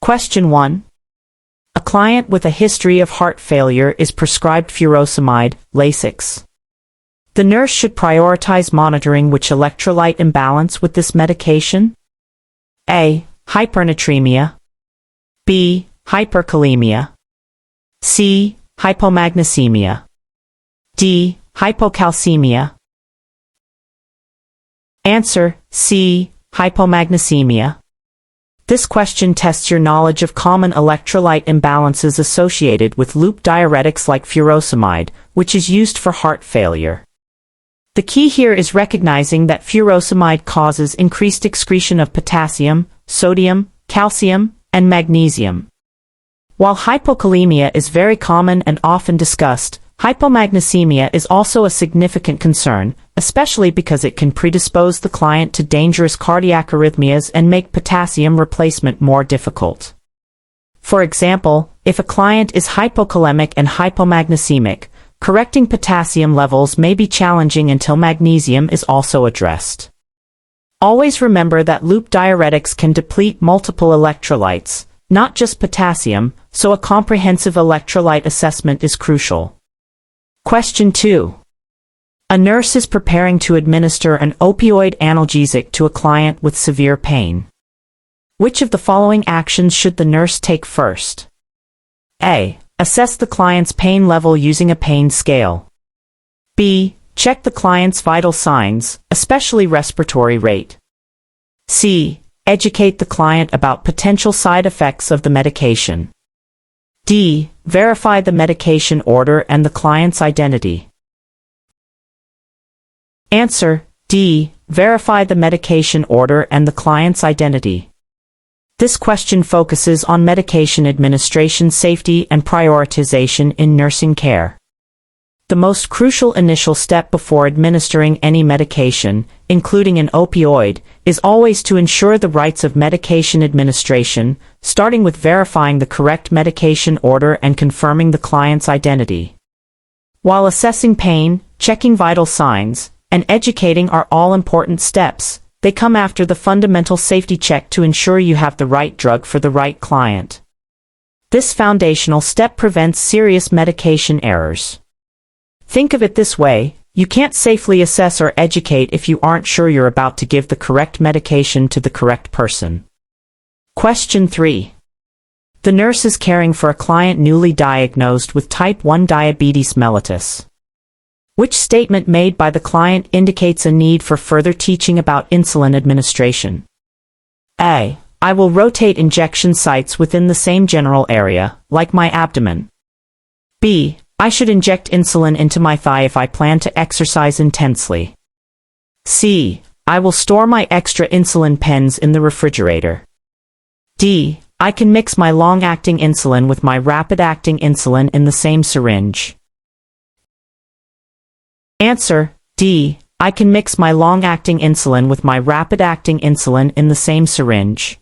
Question 1. A client with a history of heart failure is prescribed furosemide, Lasix. The nurse should prioritize monitoring which electrolyte imbalance with this medication? A. Hypernatremia. B. Hyperkalemia. C. Hypomagnesemia. D. Hypocalcemia. Answer: C. Hypomagnesemia. This question tests your knowledge of common electrolyte imbalances associated with loop diuretics like furosemide, which is used for heart failure. The key here is recognizing that furosemide causes increased excretion of potassium, sodium, calcium, and magnesium. While hypokalemia is very common and often discussed, hypomagnesemia is also a significant concern, especially because it can predispose the client to dangerous cardiac arrhythmias and make potassium replacement more difficult. For example, if a client is hypokalemic and hypomagnesemic, correcting potassium levels may be challenging until magnesium is also addressed. Always remember that loop diuretics can deplete multiple electrolytes, not just potassium, so a comprehensive electrolyte assessment is crucial. Question 2. A nurse is preparing to administer an opioid analgesic to a client with severe pain. Which of the following actions should the nurse take first? A. Assess the client's pain level using a pain scale. B. Check the client's vital signs, especially respiratory rate. C. Educate the client about potential side effects of the medication. D. Verify the medication order and the client's identity. Answer: D. Verify the medication order and the client's identity. This question focuses on medication administration safety and prioritization in nursing care. The most crucial initial step before administering any medication, including an opioid, is always to ensure the rights of medication administration, starting with verifying the correct medication order and confirming the client's identity. While assessing pain, checking vital signs, and educating are all important steps, they come after the fundamental safety check to ensure you have the right drug for the right client. This foundational step prevents serious medication errors. Think of it this way: you can't safely assess or educate if you aren't sure you're about to give the correct medication to the correct person. Question 3. The nurse is caring for a client newly diagnosed with type 1 diabetes mellitus. Which statement made by the client indicates a need for further teaching about insulin administration? A. I will rotate injection sites within the same general area, like my abdomen. B. I should inject insulin into my thigh if I plan to exercise intensely. C. I will store my extra insulin pens in the refrigerator. D. I can mix my long-acting insulin with my rapid-acting insulin in the same syringe. Answer: D. I can mix my long-acting insulin with my rapid-acting insulin in the same syringe.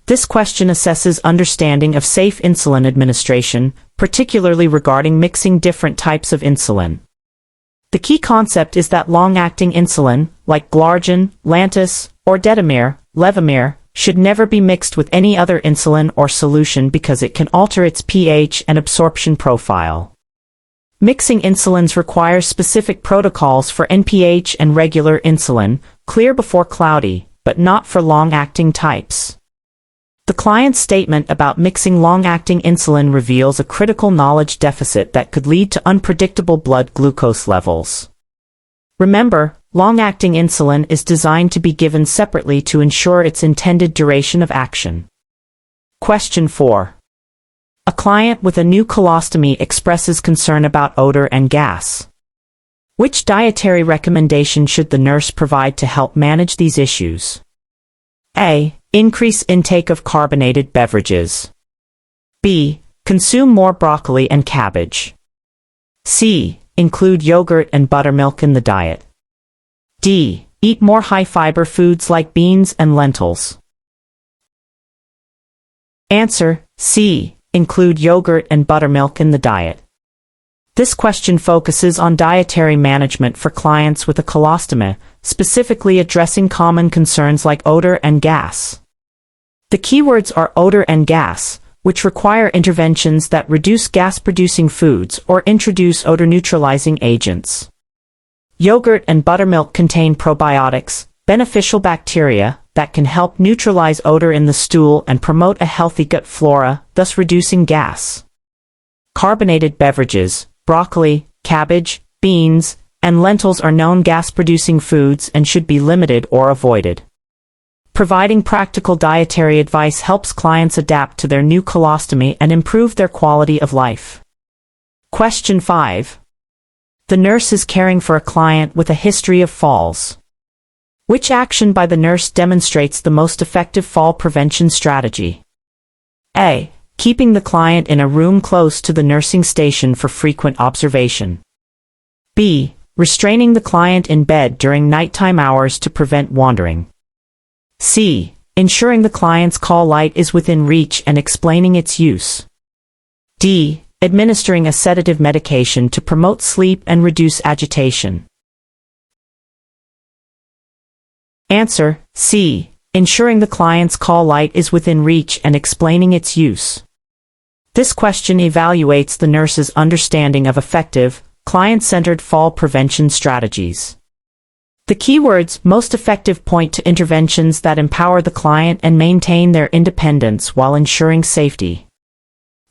This question assesses understanding of safe insulin administration, particularly regarding mixing different types of insulin. The key concept is that long-acting insulin, like Glargine, Lantus, or Detamir, Levemir, should never be mixed with any other insulin or solution because it can alter its pH and absorption profile. Mixing insulins requires specific protocols for NPH and regular insulin, clear before cloudy, but not for long-acting types. The client's statement about mixing long-acting insulin reveals a critical knowledge deficit that could lead to unpredictable blood glucose levels. Remember, long-acting insulin is designed to be given separately to ensure its intended duration of action. Question 4. A client with a new colostomy expresses concern about odor and gas. Which dietary recommendation should the nurse provide to help manage these issues? A. Increase intake of carbonated beverages. B. Consume more broccoli and cabbage. C. Include yogurt and buttermilk in the diet. D. Eat more high-fiber foods like beans and lentils. Answer: C. Include yogurt and buttermilk in the diet. This question focuses on dietary management for clients with a colostomy, specifically addressing common concerns like odor and gas. The keywords are odor and gas, which require interventions that reduce gas-producing foods or introduce odor-neutralizing agents. Yogurt and buttermilk contain probiotics, beneficial bacteria, that can help neutralize odor in the stool and promote a healthy gut flora, thus reducing gas. Carbonated beverages, broccoli, cabbage, beans, and lentils are known gas-producing foods and should be limited or avoided. Providing practical dietary advice helps clients adapt to their new colostomy and improve their quality of life. Question 5. The nurse is caring for a client with a history of falls. Which action by the nurse demonstrates the most effective fall prevention strategy? A. Keeping the client in a room close to the nursing station for frequent observation. B. Restraining the client in bed during nighttime hours to prevent wandering. C. Ensuring the client's call light is within reach and explaining its use. D. Administering a sedative medication to promote sleep and reduce agitation. Answer: C. Ensuring the client's call light is within reach and explaining its use. This question evaluates the nurse's understanding of effective, client-centered fall prevention strategies. The keywords most effective point to interventions that empower the client and maintain their independence while ensuring safety.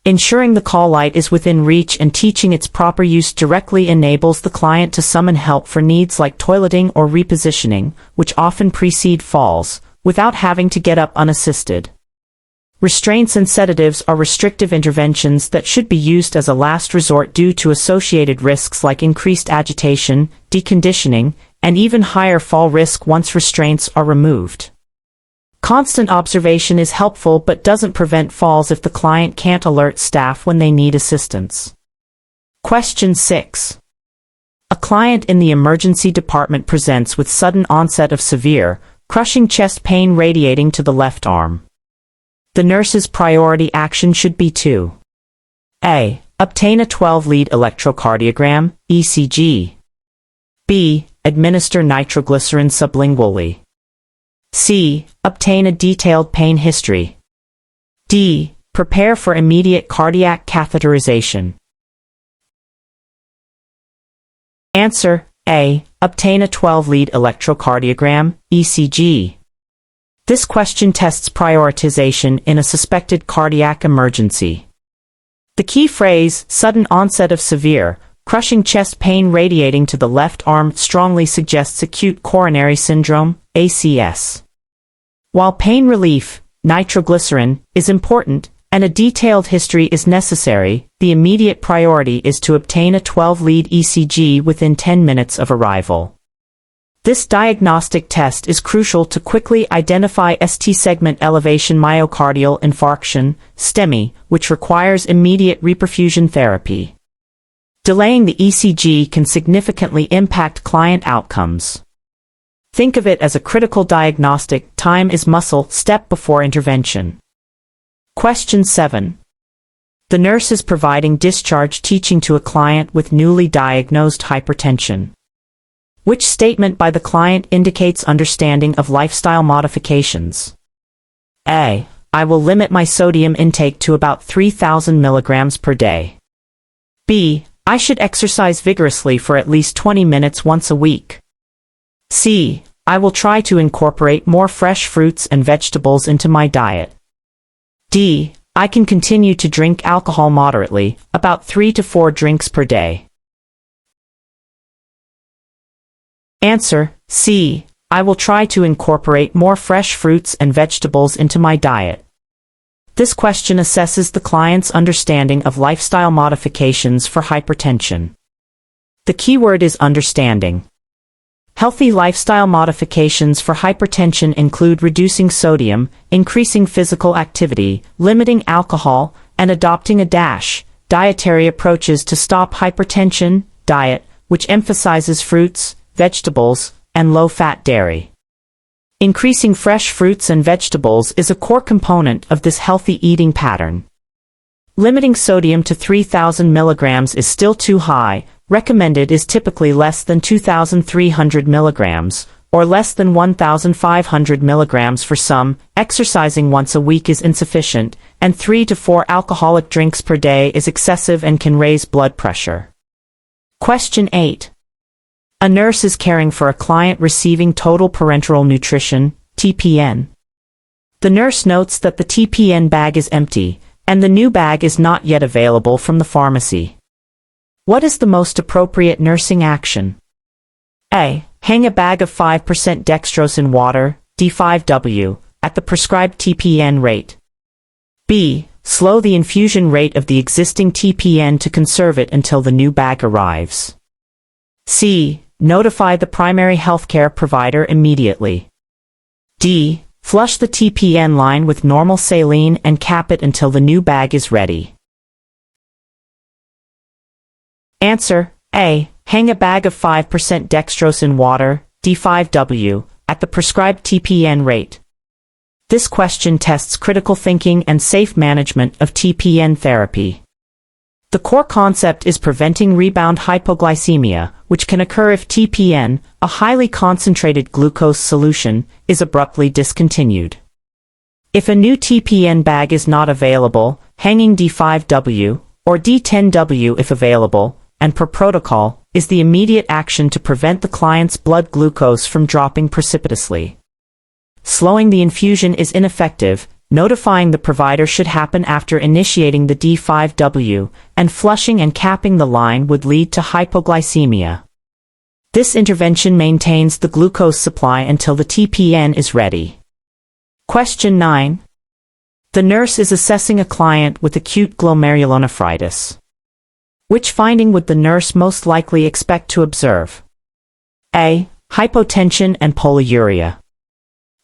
Ensuring the call light is within reach and teaching its proper use directly enables the client to summon help for needs like toileting or repositioning, which often precede falls, without having to get up unassisted. Restraints and sedatives are restrictive interventions that should be used as a last resort due to associated risks like increased agitation, deconditioning, and even higher fall risk once restraints are removed. Constant observation is helpful but doesn't prevent falls if the client can't alert staff when they need assistance. Question 6. A client in the emergency department presents with sudden onset of severe, crushing chest pain radiating to the left arm. The nurse's priority action should be to A. Obtain a 12-lead electrocardiogram, ECG. B. Administer nitroglycerin sublingually. C. Obtain a detailed pain history. D. Prepare for immediate cardiac catheterization. Answer: A. Obtain a 12-lead electrocardiogram, ECG. This question tests prioritization in a suspected cardiac emergency. The key phrase, sudden onset of severe, crushing chest pain radiating to the left arm, strongly suggests acute coronary syndrome, ACS. While pain relief, nitroglycerin, is important, and a detailed history is necessary, the immediate priority is to obtain a 12-lead ECG within 10 minutes of arrival. This diagnostic test is crucial to quickly identify ST segment elevation myocardial infarction, STEMI, which requires immediate reperfusion therapy. Delaying the ECG can significantly impact client outcomes. Think of it as a critical diagnostic, time is muscle, step before intervention. Question 7. The nurse is providing discharge teaching to a client with newly diagnosed hypertension. Which statement by the client indicates understanding of lifestyle modifications? A. I will limit my sodium intake to about 3,000 milligrams per day. B. I should exercise vigorously for at least 20 minutes once a week. C. I will try to incorporate more fresh fruits and vegetables into my diet. D. I can continue to drink alcohol moderately, about 3 to 4 drinks per day. Answer: C. I will try to incorporate more fresh fruits and vegetables into my diet. This question assesses the client's understanding of lifestyle modifications for hypertension. The keyword is understanding. Healthy lifestyle modifications for hypertension include reducing sodium, increasing physical activity, limiting alcohol, and adopting a dietary approaches to stop hypertension, diet, which emphasizes fruits, vegetables, and low-fat dairy. Increasing fresh fruits and vegetables is a core component of this healthy eating pattern. Limiting sodium to 3,000 milligrams is still too high. Recommended is typically less than 2,300 milligrams, or less than 1,500 milligrams for some. Exercising once a week is insufficient, and 3 to 4 alcoholic drinks per day is excessive and can raise blood pressure. Question 8. A nurse is caring for a client receiving total parenteral nutrition, TPN. The nurse notes that the TPN bag is empty, and the new bag is not yet available from the pharmacy. What is the most appropriate nursing action? A. Hang a bag of 5% dextrose in water, D5W, at the prescribed TPN rate. B. Slow the infusion rate of the existing TPN to conserve it until the new bag arrives. C. Notify the primary healthcare provider immediately. D. Flush the TPN line with normal saline and cap it until the new bag is ready. Answer: A. Hang a bag of 5% dextrose in water, D5W, at the prescribed TPN rate. This question tests critical thinking and safe management of TPN therapy. The core concept is preventing rebound hypoglycemia, which can occur if TPN, a highly concentrated glucose solution, is abruptly discontinued. If a new TPN bag is not available, hanging D5W, or D10W if available, and per protocol, is the immediate action to prevent the client's blood glucose from dropping precipitously. Slowing the infusion is ineffective. Notifying the provider should happen after initiating the D5W, and flushing and capping the line would lead to hypoglycemia. This intervention maintains the glucose supply until the TPN is ready. Question 9. The nurse is assessing a client with acute glomerulonephritis. Which finding would the nurse most likely expect to observe? A. Hypotension and polyuria.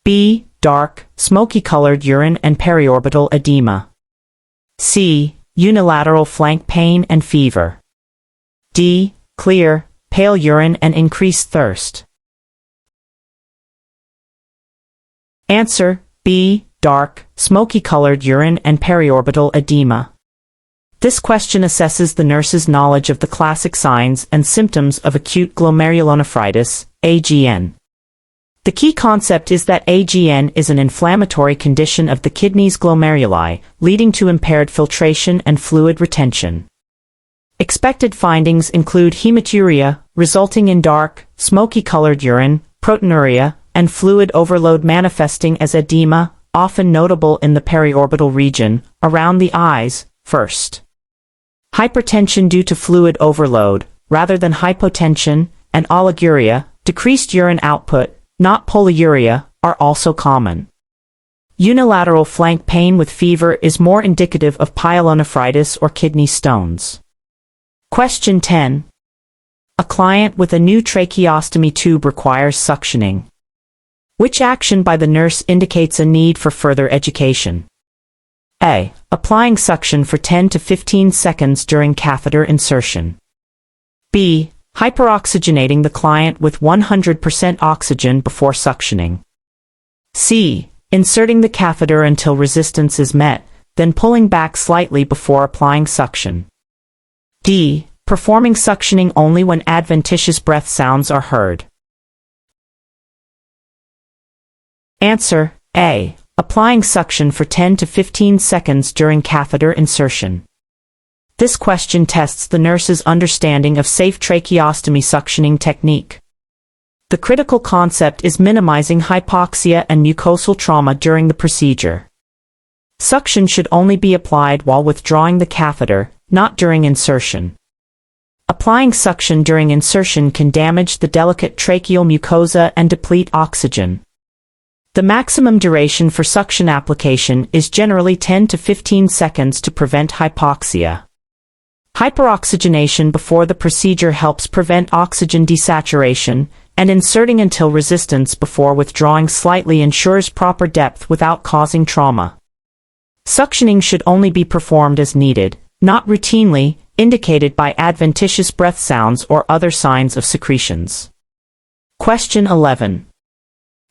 B. Dark, smoky-colored urine and periorbital edema. C. Unilateral flank pain and fever. D. Clear, pale urine and increased thirst. Answer: B. Dark, smoky-colored urine and periorbital edema. This question assesses the nurse's knowledge of the classic signs and symptoms of acute glomerulonephritis, AGN. The key concept is that AGN is an inflammatory condition of the kidney's glomeruli, leading to impaired filtration and fluid retention. Expected findings include hematuria, resulting in dark, smoky-colored urine, proteinuria, and fluid overload manifesting as edema, often notable in the periorbital region, around the eyes, first. Hypertension due to fluid overload, rather than hypotension, and oliguria, decreased urine output, not polyuria, are also common. Unilateral flank pain with fever is more indicative of pyelonephritis or kidney stones. Question 10. A client with a new tracheostomy tube requires suctioning. Which action by the nurse indicates a need for further education? A. Applying suction for 10 to 15 seconds during catheter insertion. B. Hyperoxygenating the client with 100% oxygen before suctioning. C. Inserting the catheter until resistance is met, then pulling back slightly before applying suction. D. Performing suctioning only when adventitious breath sounds are heard. Answer: A. Applying suction for 10 to 15 seconds during catheter insertion. This question tests the nurse's understanding of safe tracheostomy suctioning technique. The critical concept is minimizing hypoxia and mucosal trauma during the procedure. Suction should only be applied while withdrawing the catheter, not during insertion. Applying suction during insertion can damage the delicate tracheal mucosa and deplete oxygen. The maximum duration for suction application is generally 10 to 15 seconds to prevent hypoxia. Hyperoxygenation before the procedure helps prevent oxygen desaturation, and inserting until resistance before withdrawing slightly ensures proper depth without causing trauma. Suctioning should only be performed as needed, not routinely, indicated by adventitious breath sounds or other signs of secretions. Question 11.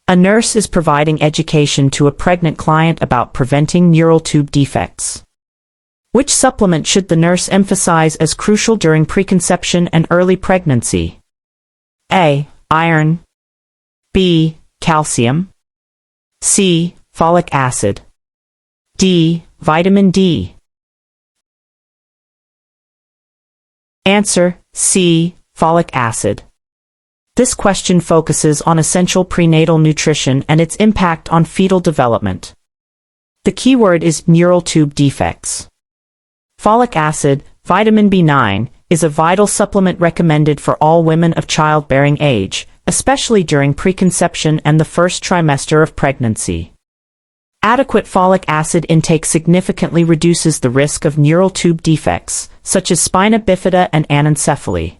A nurse is providing education to a pregnant client about preventing neural tube defects. Which supplement should the nurse emphasize as crucial during preconception and early pregnancy? A. Iron. B. Calcium. C. Folic acid. D. Vitamin D. Answer: C. Folic acid. This question focuses on essential prenatal nutrition and its impact on fetal development. The keyword is neural tube defects. Folic acid, vitamin B9, is a vital supplement recommended for all women of childbearing age, especially during preconception and the first trimester of pregnancy. Adequate folic acid intake significantly reduces the risk of neural tube defects, such as spina bifida and anencephaly.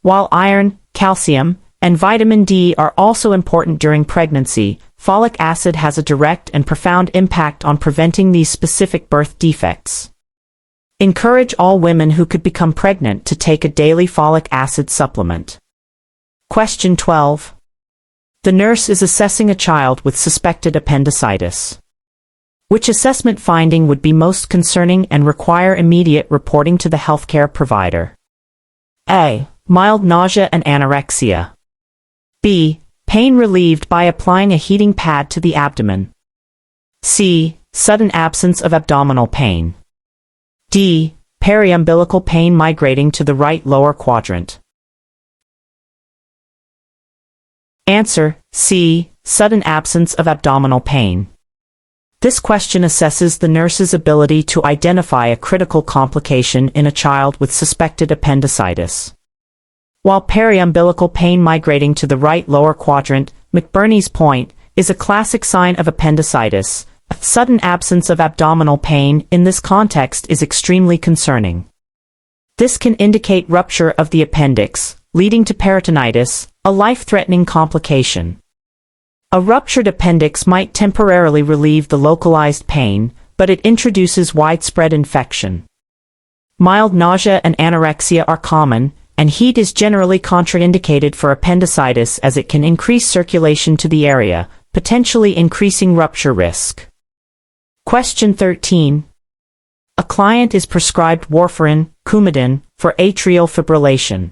While iron, calcium, and vitamin D are also important during pregnancy, folic acid has a direct and profound impact on preventing these specific birth defects. Encourage all women who could become pregnant to take a daily folic acid supplement. Question 12. The nurse is assessing a child with suspected appendicitis. Which assessment finding would be most concerning and require immediate reporting to the healthcare provider? A. Mild nausea and anorexia. B. Pain relieved by applying a heating pad to the abdomen. C. Sudden absence of abdominal pain. D. Periumbilical pain migrating to the right lower quadrant. Answer: C. Sudden absence of abdominal pain. This question assesses the nurse's ability to identify a critical complication in a child with suspected appendicitis. While periumbilical pain migrating to the right lower quadrant, McBurney's point, is a classic sign of appendicitis, a sudden absence of abdominal pain in this context is extremely concerning. This can indicate rupture of the appendix, leading to peritonitis, a life-threatening complication. A ruptured appendix might temporarily relieve the localized pain, but it introduces widespread infection. Mild nausea and anorexia are common, and heat is generally contraindicated for appendicitis as it can increase circulation to the area, potentially increasing rupture risk. Question 13. A client is prescribed warfarin, Coumadin, for atrial fibrillation.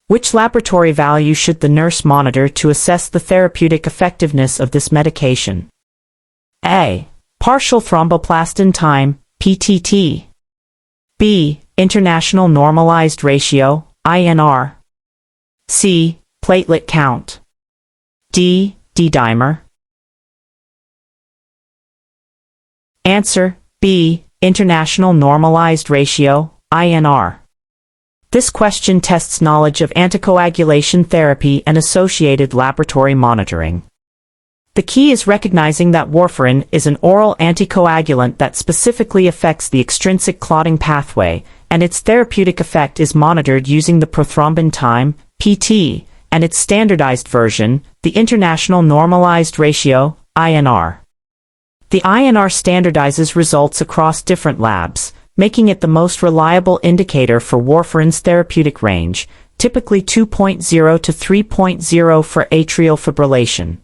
Which laboratory value should the nurse monitor to assess the therapeutic effectiveness of this medication? A. Partial thromboplastin time, PTT. B. International Normalized Ratio, INR. C. Platelet count. D. D-dimer. Answer: B. International Normalized Ratio, INR. This question tests knowledge of anticoagulation therapy and associated laboratory monitoring. The key is recognizing that warfarin is an oral anticoagulant that specifically affects the extrinsic clotting pathway, and its therapeutic effect is monitored using the prothrombin time, PT, and its standardized version, the International Normalized Ratio, INR. The INR standardizes results across different labs, making it the most reliable indicator for warfarin's therapeutic range, typically 2.0 to 3.0 for atrial fibrillation.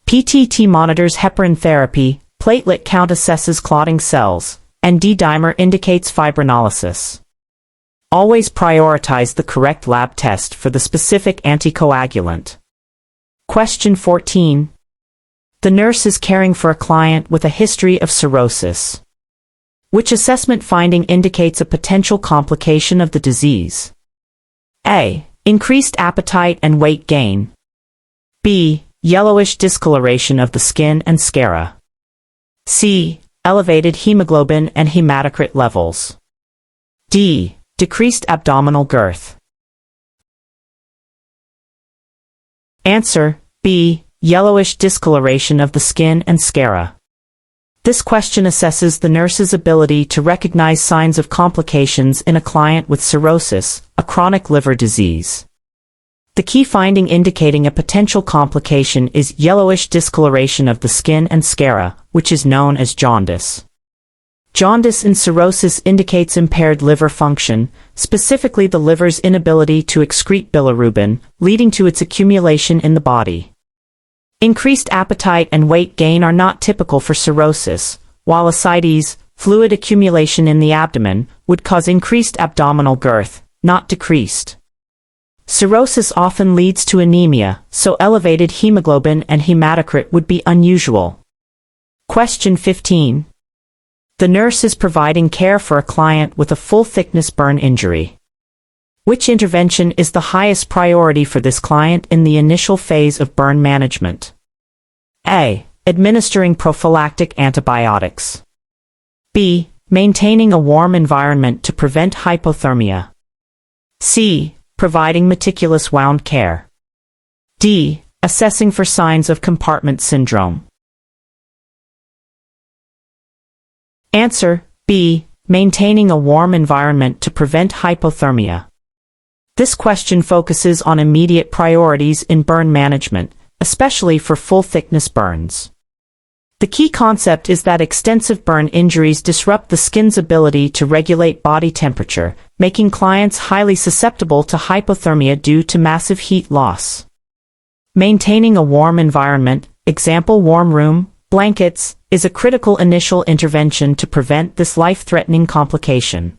PTT monitors heparin therapy, platelet count assesses clotting cells, and D-dimer indicates fibrinolysis. Always prioritize the correct lab test for the specific anticoagulant. Question 14. The nurse is caring for a client with a history of cirrhosis. Which assessment finding indicates a potential complication of the disease? A. Increased appetite and weight gain. B. Yellowish discoloration of the skin and sclera. C. Elevated hemoglobin and hematocrit levels. D. Decreased abdominal girth. Answer: B. Yellowish discoloration of the skin and sclera. This question assesses the nurse's ability to recognize signs of complications in a client with cirrhosis, a chronic liver disease. The key finding indicating a potential complication is yellowish discoloration of the skin and sclera, which is known as jaundice. Jaundice in cirrhosis indicates impaired liver function, specifically the liver's inability to excrete bilirubin, leading to its accumulation in the body. Increased appetite and weight gain are not typical for cirrhosis, while ascites, fluid accumulation in the abdomen, would cause increased abdominal girth, not decreased. Cirrhosis often leads to anemia, so elevated hemoglobin and hematocrit would be unusual. Question 15. The nurse is providing care for a client with a full-thickness burn injury. Which intervention is the highest priority for this client in the initial phase of burn management? A. Administering prophylactic antibiotics. B. Maintaining a warm environment to prevent hypothermia. C. Providing meticulous wound care. D. Assessing for signs of compartment syndrome. Answer: B. Maintaining a warm environment to prevent hypothermia. This question focuses on immediate priorities in burn management, especially for full-thickness burns. The key concept is that extensive burn injuries disrupt the skin's ability to regulate body temperature, making clients highly susceptible to hypothermia due to massive heat loss. Maintaining a warm environment, example warm room, blankets, is a critical initial intervention to prevent this life-threatening complication.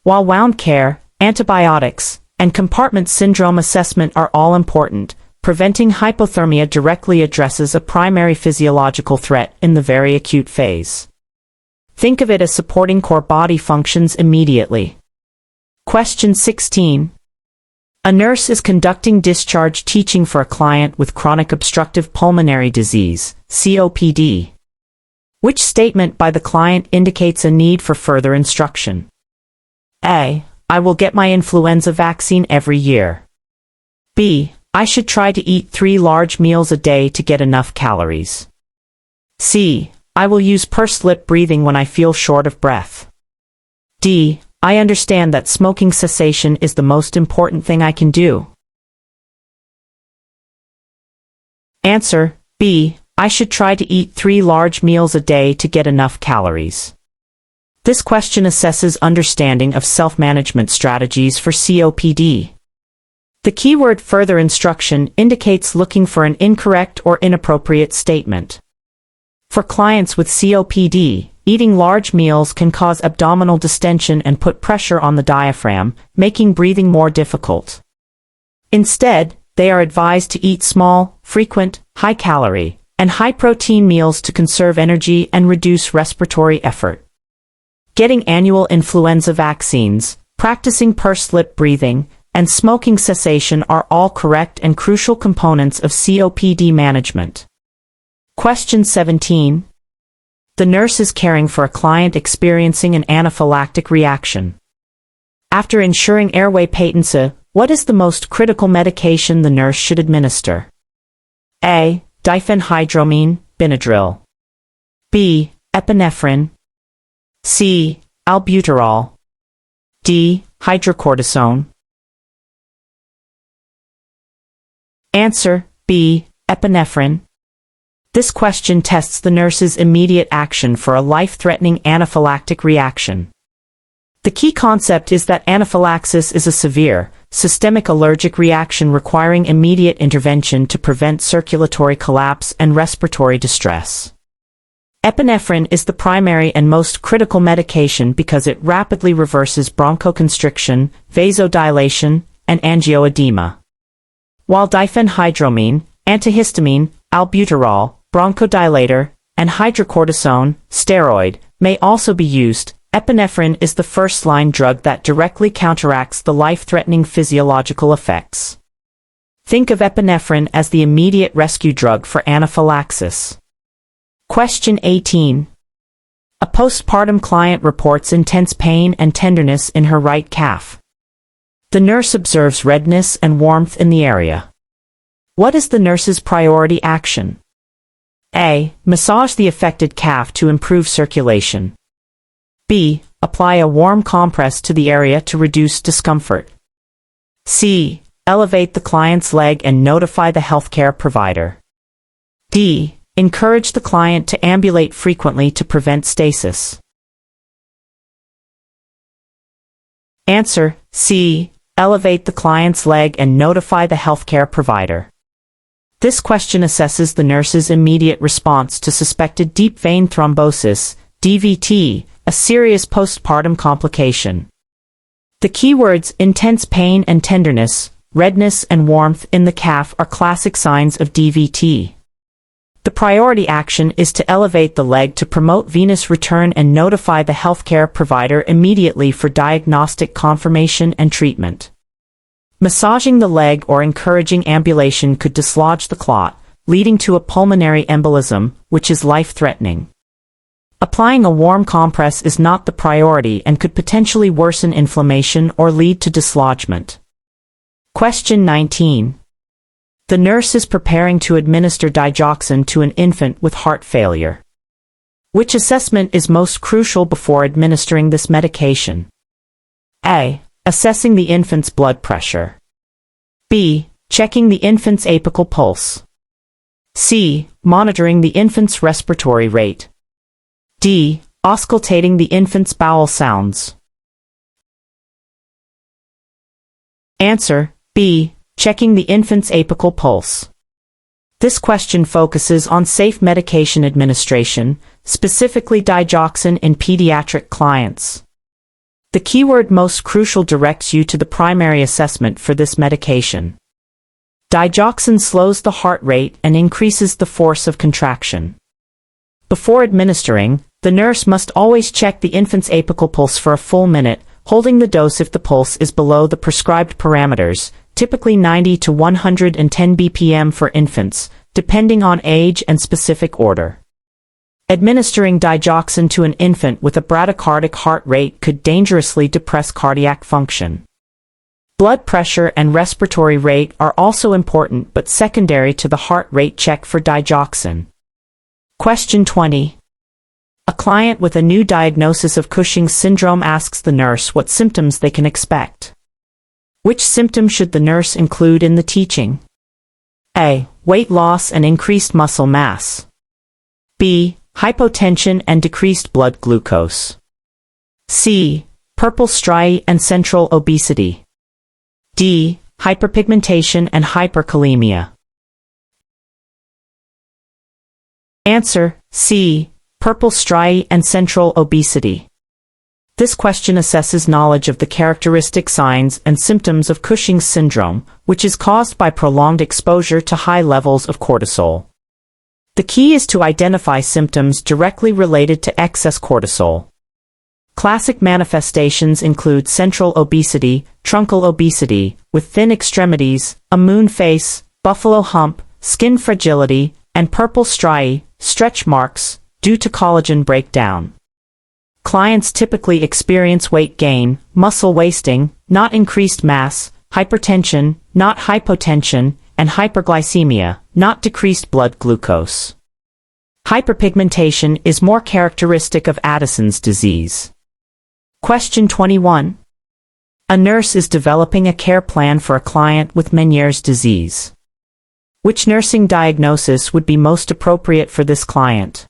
While wound care, antibiotics, and compartment syndrome assessment are all important, preventing hypothermia directly addresses a primary physiological threat in the very acute phase. Think of it as supporting core body functions immediately. Question 16. A nurse is conducting discharge teaching for a client with chronic obstructive pulmonary disease, COPD. Which statement by the client indicates a need for further instruction? A. I will get my influenza vaccine every year. B. I should try to eat 3 large meals a day to get enough calories. C. I will use pursed lip breathing when I feel short of breath. D. I understand that smoking cessation is the most important thing I can do. Answer: B. I should try to eat 3 large meals a day to get enough calories. This question assesses understanding of self-management strategies for COPD. The keyword further instruction indicates looking for an incorrect or inappropriate statement. For clients with COPD, eating large meals can cause abdominal distension and put pressure on the diaphragm, making breathing more difficult. Instead, they are advised to eat small, frequent, high-calorie, and high-protein meals to conserve energy and reduce respiratory effort. Getting annual influenza vaccines, practicing pursed lip breathing, and smoking cessation are all correct and crucial components of COPD management. Question 17. The nurse is caring for a client experiencing an anaphylactic reaction. After ensuring airway patency, what is the most critical medication the nurse should administer? A. Diphenhydramine, Benadryl. B. Epinephrine. C. Albuterol. D. Hydrocortisone. Answer: B. Epinephrine. This question tests the nurse's immediate action for a life-threatening anaphylactic reaction. The key concept is that anaphylaxis is a severe, systemic allergic reaction requiring immediate intervention to prevent circulatory collapse and respiratory distress. Epinephrine is the primary and most critical medication because it rapidly reverses bronchoconstriction, vasodilation, and angioedema. While diphenhydramine, antihistamine, albuterol, bronchodilator, and hydrocortisone, steroid, may also be used, epinephrine is the first-line drug that directly counteracts the life-threatening physiological effects. Think of epinephrine as the immediate rescue drug for anaphylaxis. Question 18. A postpartum client reports intense pain and tenderness in her right calf. The nurse observes redness and warmth in the area. What is the nurse's priority action? A. Massage the affected calf to improve circulation. B. Apply a warm compress to the area to reduce discomfort. C. Elevate the client's leg and notify the healthcare provider. D. Encourage the client to ambulate frequently to prevent stasis. Answer: C. Elevate the client's leg and notify the healthcare provider. This question assesses the nurse's immediate response to suspected deep vein thrombosis, DVT, a serious postpartum complication. The keywords intense pain and tenderness, redness and warmth in the calf are classic signs of DVT. The priority action is to elevate the leg to promote venous return and notify the healthcare provider immediately for diagnostic confirmation and treatment. Massaging the leg or encouraging ambulation could dislodge the clot, leading to a pulmonary embolism, which is life-threatening. Applying a warm compress is not the priority and could potentially worsen inflammation or lead to dislodgement. Question 19. The nurse is preparing to administer digoxin to an infant with heart failure. Which assessment is most crucial before administering this medication? A. Assessing the infant's blood pressure. B. Checking the infant's apical pulse. C. Monitoring the infant's respiratory rate. D. Auscultating the infant's bowel sounds. Answer: B. Checking the infant's apical pulse. This question focuses on safe medication administration, specifically digoxin in pediatric clients. The keyword most crucial directs you to the primary assessment for this medication. Digoxin slows the heart rate and increases the force of contraction. Before administering, the nurse must always check the infant's apical pulse for a full minute, holding the dose if the pulse is below the prescribed parameters, typically 90 to 110 bpm for infants, depending on age and specific order. Administering digoxin to an infant with a bradycardic heart rate could dangerously depress cardiac function. Blood pressure and respiratory rate are also important but secondary to the heart rate check for digoxin. Question 20. A client with a new diagnosis of Cushing's syndrome asks the nurse what symptoms they can expect. Which symptom should the nurse include in the teaching? A. Weight loss and increased muscle mass. B. Hypotension and decreased blood glucose. C. Purple striae and central obesity. D. Hyperpigmentation and hyperkalemia. Answer: C. Purple striae and central obesity. This question assesses knowledge of the characteristic signs and symptoms of Cushing's syndrome, which is caused by prolonged exposure to high levels of cortisol. The key is to identify symptoms directly related to excess cortisol. Classic manifestations include central obesity, truncal obesity, with thin extremities, a moon face, buffalo hump, skin fragility, and purple striae, stretch marks, due to collagen breakdown. Clients typically experience weight gain, muscle wasting, not increased mass, hypertension, not hypotension, and hyperglycemia, not decreased blood glucose. Hyperpigmentation is more characteristic of Addison's disease. Question 21. A nurse is developing a care plan for a client with Meniere's disease. Which nursing diagnosis would be most appropriate for this client?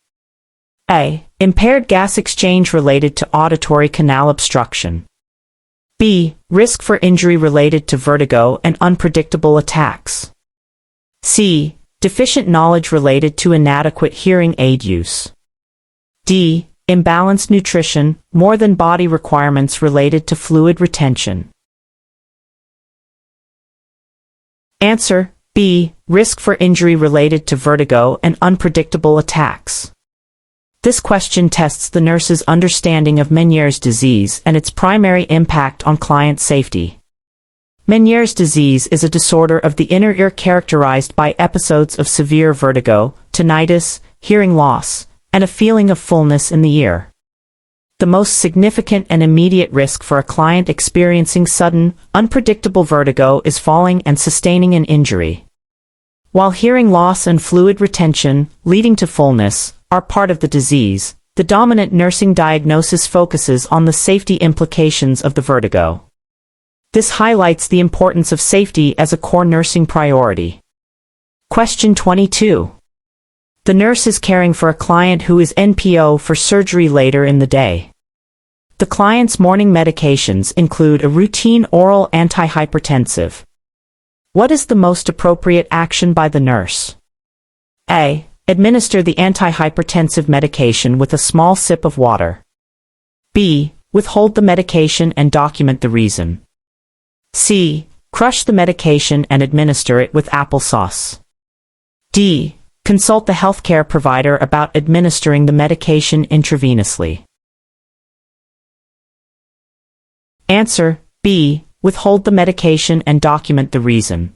A. Impaired gas exchange related to auditory canal obstruction. B. Risk for injury related to vertigo and unpredictable attacks. C. Deficient knowledge related to inadequate hearing aid use. D. Imbalanced nutrition, more than body requirements related to fluid retention. Answer: B. Risk for injury related to vertigo and unpredictable attacks. This question tests the nurse's understanding of Meniere's disease and its primary impact on client safety. Meniere's disease is a disorder of the inner ear characterized by episodes of severe vertigo, tinnitus, hearing loss, and a feeling of fullness in the ear. The most significant and immediate risk for a client experiencing sudden, unpredictable vertigo is falling and sustaining an injury. While hearing loss and fluid retention, leading to fullness, are part of the disease, the dominant nursing diagnosis focuses on the safety implications of the vertigo. This highlights the importance of safety as a core nursing priority. Question 22. The nurse is caring for a client who is NPO for surgery later in the day. The client's morning medications include a routine oral antihypertensive. What is the most appropriate action by the nurse? A. Administer the antihypertensive medication with a small sip of water. B. Withhold the medication and document the reason. C. Crush the medication and administer it with applesauce. D. Consult the healthcare provider about administering the medication intravenously. Answer B. Withhold the medication and document the reason.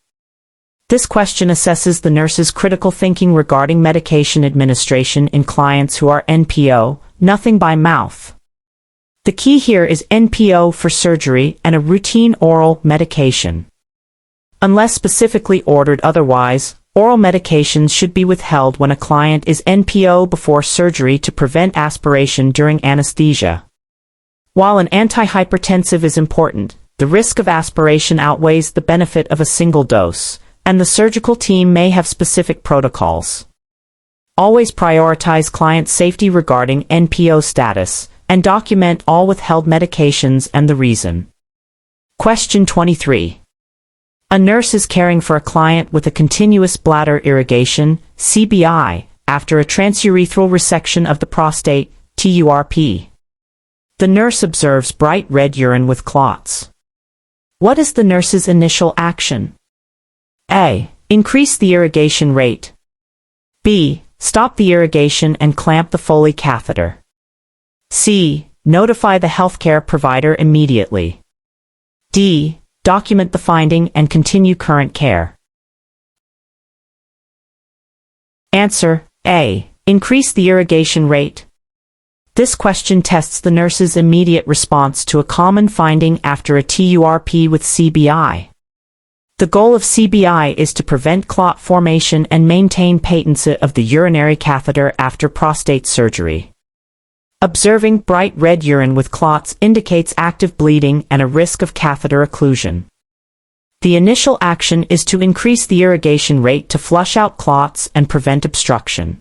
This question assesses the nurse's critical thinking regarding medication administration in clients who are NPO, nothing by mouth. The key here is NPO for surgery and a routine oral medication. Unless specifically ordered otherwise, oral medications should be withheld when a client is NPO before surgery to prevent aspiration during anesthesia. While an antihypertensive is important, the risk of aspiration outweighs the benefit of a single dose, and the surgical team may have specific protocols. Always prioritize client safety regarding NPO status, and document all withheld medications and the reason. Question 23. A nurse is caring for a client with a continuous bladder irrigation, CBI, after a transurethral resection of the prostate, TURP. The nurse observes bright red urine with clots. What is the nurse's initial action? A. Increase the irrigation rate. B. Stop the irrigation and clamp the Foley catheter. C. Notify the healthcare provider immediately. D. Document the finding and continue current care. Answer A. Increase the irrigation rate. This question tests the nurse's immediate response to a common finding after a TURP with CBI. The goal of CBI is to prevent clot formation and maintain patency of the urinary catheter after prostate surgery. Observing bright red urine with clots indicates active bleeding and a risk of catheter occlusion. The initial action is to increase the irrigation rate to flush out clots and prevent obstruction.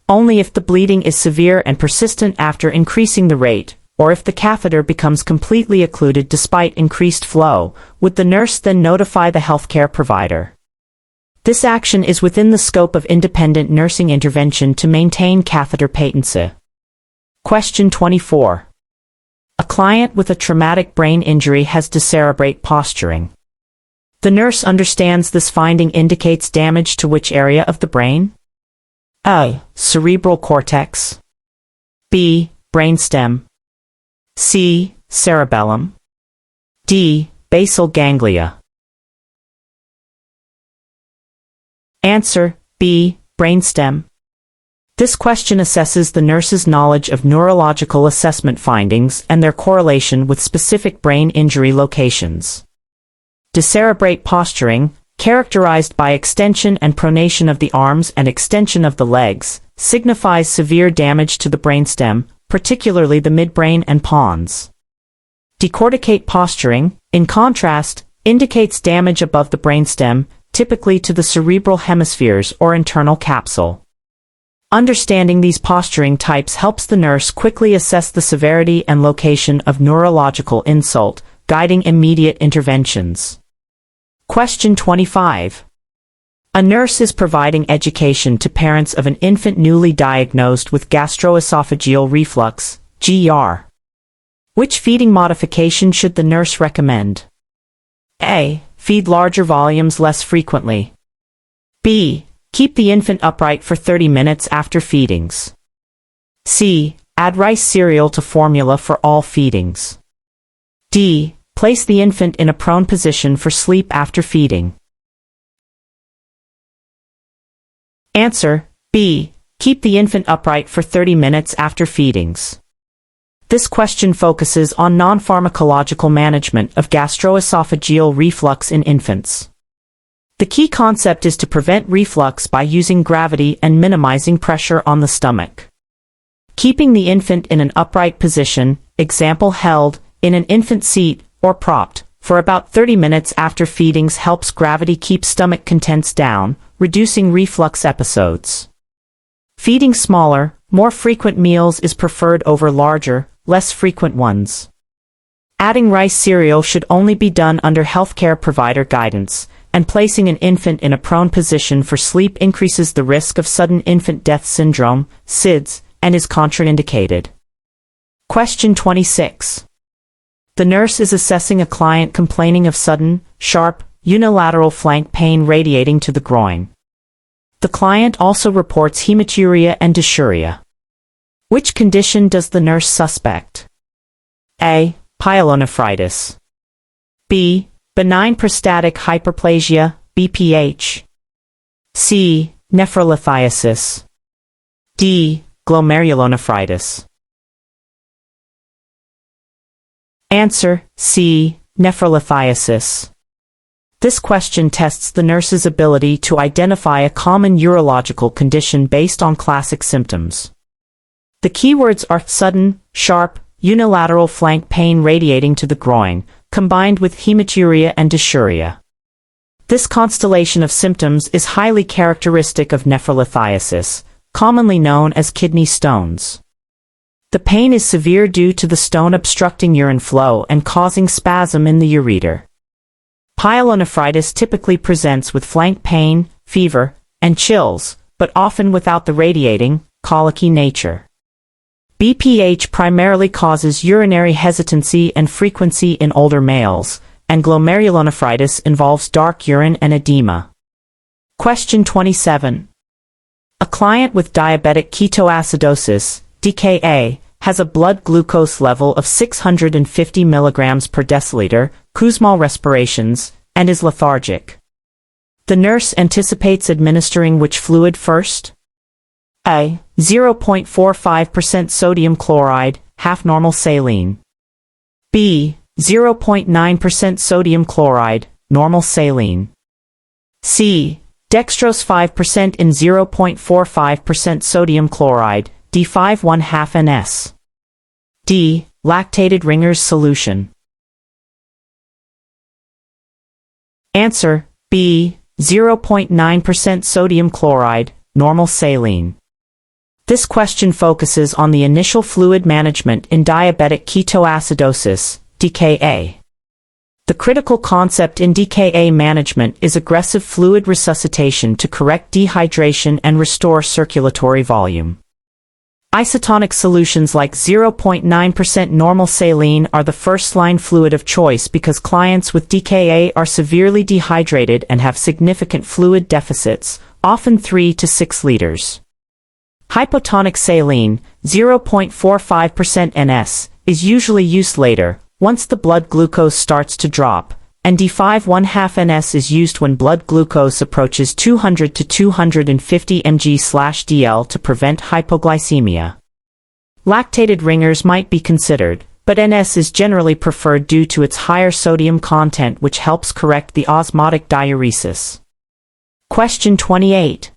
Only if the bleeding is severe and persistent after increasing the rate, or if the catheter becomes completely occluded despite increased flow, would the nurse then notify the healthcare provider. This action is within the scope of independent nursing intervention to maintain catheter patency. Question 24. A client with a traumatic brain injury has decerebrate posturing. The nurse understands this finding indicates damage to which area of the brain? A. Cerebral cortex. B. Brainstem. C. Cerebellum. D. Basal ganglia. Answer B. Brainstem. This question assesses the nurse's knowledge of neurological assessment findings and their correlation with specific brain injury locations. Decerebrate posturing, characterized by extension and pronation of the arms and extension of the legs, signifies severe damage to the brainstem, particularly the midbrain and pons. Decorticate posturing, in contrast, indicates damage above the brainstem, typically to the cerebral hemispheres or internal capsule. Understanding these posturing types helps the nurse quickly assess the severity and location of neurological insult, guiding immediate interventions. Question 25. A nurse is providing education to parents of an infant newly diagnosed with gastroesophageal reflux, GER. Which feeding modification should the nurse recommend? A. Feed larger volumes less frequently. B. Keep the infant upright for 30 minutes after feedings. C. Add rice cereal to formula for all feedings. D. Place the infant in a prone position for sleep after feeding. Answer B. Keep the infant upright for 30 minutes after feedings. This question focuses on non-pharmacological management of gastroesophageal reflux in infants. The key concept is to prevent reflux by using gravity and minimizing pressure on the stomach. Keeping the infant in an upright position, example held, in an infant seat, or propped, for about 30 minutes after feedings helps gravity keep stomach contents down, reducing reflux episodes. Feeding smaller, more frequent meals is preferred over larger, less frequent ones. Adding rice cereal should only be done under healthcare provider guidance, and placing an infant in a prone position for sleep increases the risk of sudden infant death syndrome, SIDS, and is contraindicated. Question 26. The nurse is assessing a client complaining of sudden, sharp, unilateral flank pain radiating to the groin. The client also reports hematuria and dysuria. Which condition does the nurse suspect? A. Pyelonephritis. B. Benign prostatic hyperplasia, BPH. C. Nephrolithiasis. D. Glomerulonephritis. Answer: C. Nephrolithiasis. This question tests the nurse's ability to identify a common urological condition based on classic symptoms. The keywords are sudden, sharp, unilateral flank pain radiating to the groin, combined with hematuria and dysuria. This constellation of symptoms is highly characteristic of nephrolithiasis, commonly known as kidney stones. The pain is severe due to the stone obstructing urine flow and causing spasm in the ureter. Pyelonephritis typically presents with flank pain, fever, and chills, but often without the radiating, colicky nature. BPH primarily causes urinary hesitancy and frequency in older males, and glomerulonephritis involves dark urine and edema. Question 27. A client with diabetic ketoacidosis, DKA, has a blood glucose level of 650 mg per deciliter, Kussmaul respirations, and is lethargic. The nurse anticipates administering which fluid first? A. 0.45% sodium chloride, half normal saline. B. 0.9% sodium chloride, normal saline. C. Dextrose 5% in 0.45% sodium chloride, D5 1/2 NS. D. Lactated Ringer's solution. Answer: B. 0.9% sodium chloride, normal saline. This question focuses on the initial fluid management in diabetic ketoacidosis, DKA. The critical concept in DKA management is aggressive fluid resuscitation to correct dehydration and restore circulatory volume. Isotonic solutions like 0.9% normal saline are the first-line fluid of choice because clients with DKA are severely dehydrated and have significant fluid deficits, often 3 to 6 liters. Hypotonic saline, 0.45% NS, is usually used later, once the blood glucose starts to drop, and D5 1/2 NS is used when blood glucose approaches 200 to 250 mg/dl to prevent hypoglycemia. Lactated Ringers might be considered, but NS is generally preferred due to its higher sodium content, which helps correct the osmotic diuresis. Question 28.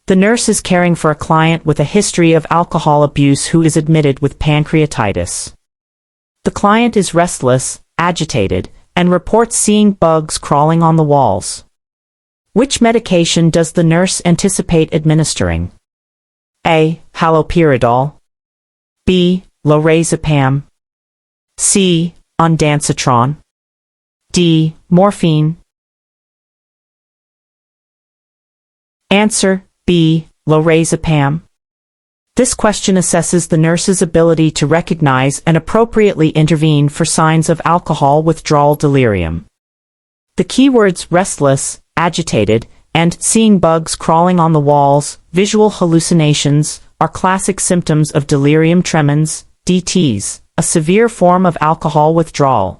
The nurse is caring for a client with a history of alcohol abuse who is admitted with pancreatitis. The client is restless, agitated, and reports seeing bugs crawling on the walls. Which medication does the nurse anticipate administering? A. Haloperidol. B. Lorazepam. C. Ondansetron. D. Morphine. Answer: B. Lorazepam. This question assesses the nurse's ability to recognize and appropriately intervene for signs of alcohol withdrawal delirium. The keywords restless, agitated, and seeing bugs crawling on the walls, visual hallucinations, are classic symptoms of delirium tremens, DTs, a severe form of alcohol withdrawal.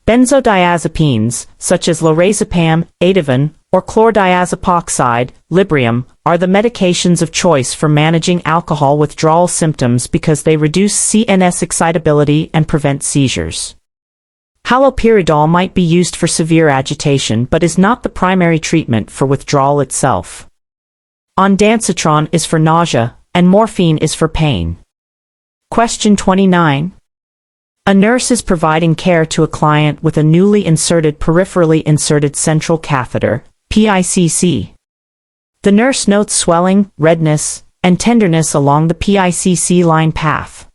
Benzodiazepines, such as lorazepam, Ativan, or chlordiazepoxide, Librium, are the medications of choice for managing alcohol withdrawal symptoms because they reduce CNS excitability and prevent seizures. Haloperidol might be used for severe agitation but is not the primary treatment for withdrawal itself. Ondansetron is for nausea, and morphine is for pain. Question 29. A nurse is providing care to a client with a newly inserted peripherally inserted central catheter, PICC. The nurse notes swelling, redness, and tenderness along the PICC line path.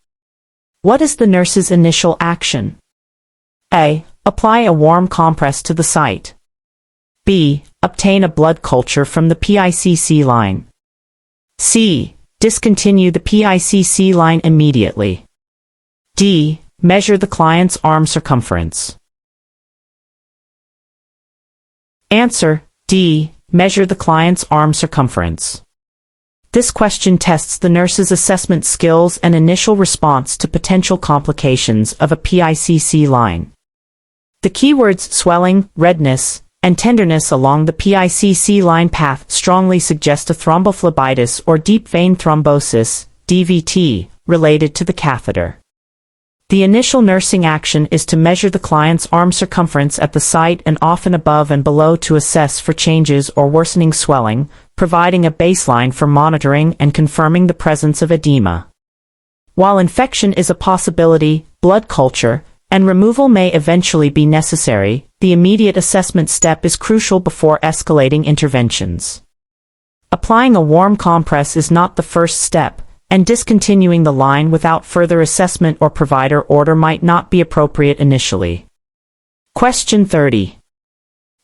What is the nurse's initial action? A. Apply a warm compress to the site. B. Obtain a blood culture from the PICC line. C. Discontinue the PICC line immediately. D. Measure the client's arm circumference. Answer: D. Measure the client's arm circumference. This question tests the nurse's assessment skills and initial response to potential complications of a PICC line. The keywords swelling, redness, and tenderness along the PICC line path strongly suggest a thrombophlebitis or deep vein thrombosis, DVT, related to the catheter. The initial nursing action is to measure the client's arm circumference at the site and often above and below to assess for changes or worsening swelling, providing a baseline for monitoring and confirming the presence of edema. While infection is a possibility, blood culture and removal may eventually be necessary. The immediate assessment step is crucial before escalating interventions. Applying a warm compress is not the first step, and discontinuing the line without further assessment or provider order might not be appropriate initially. Question 30.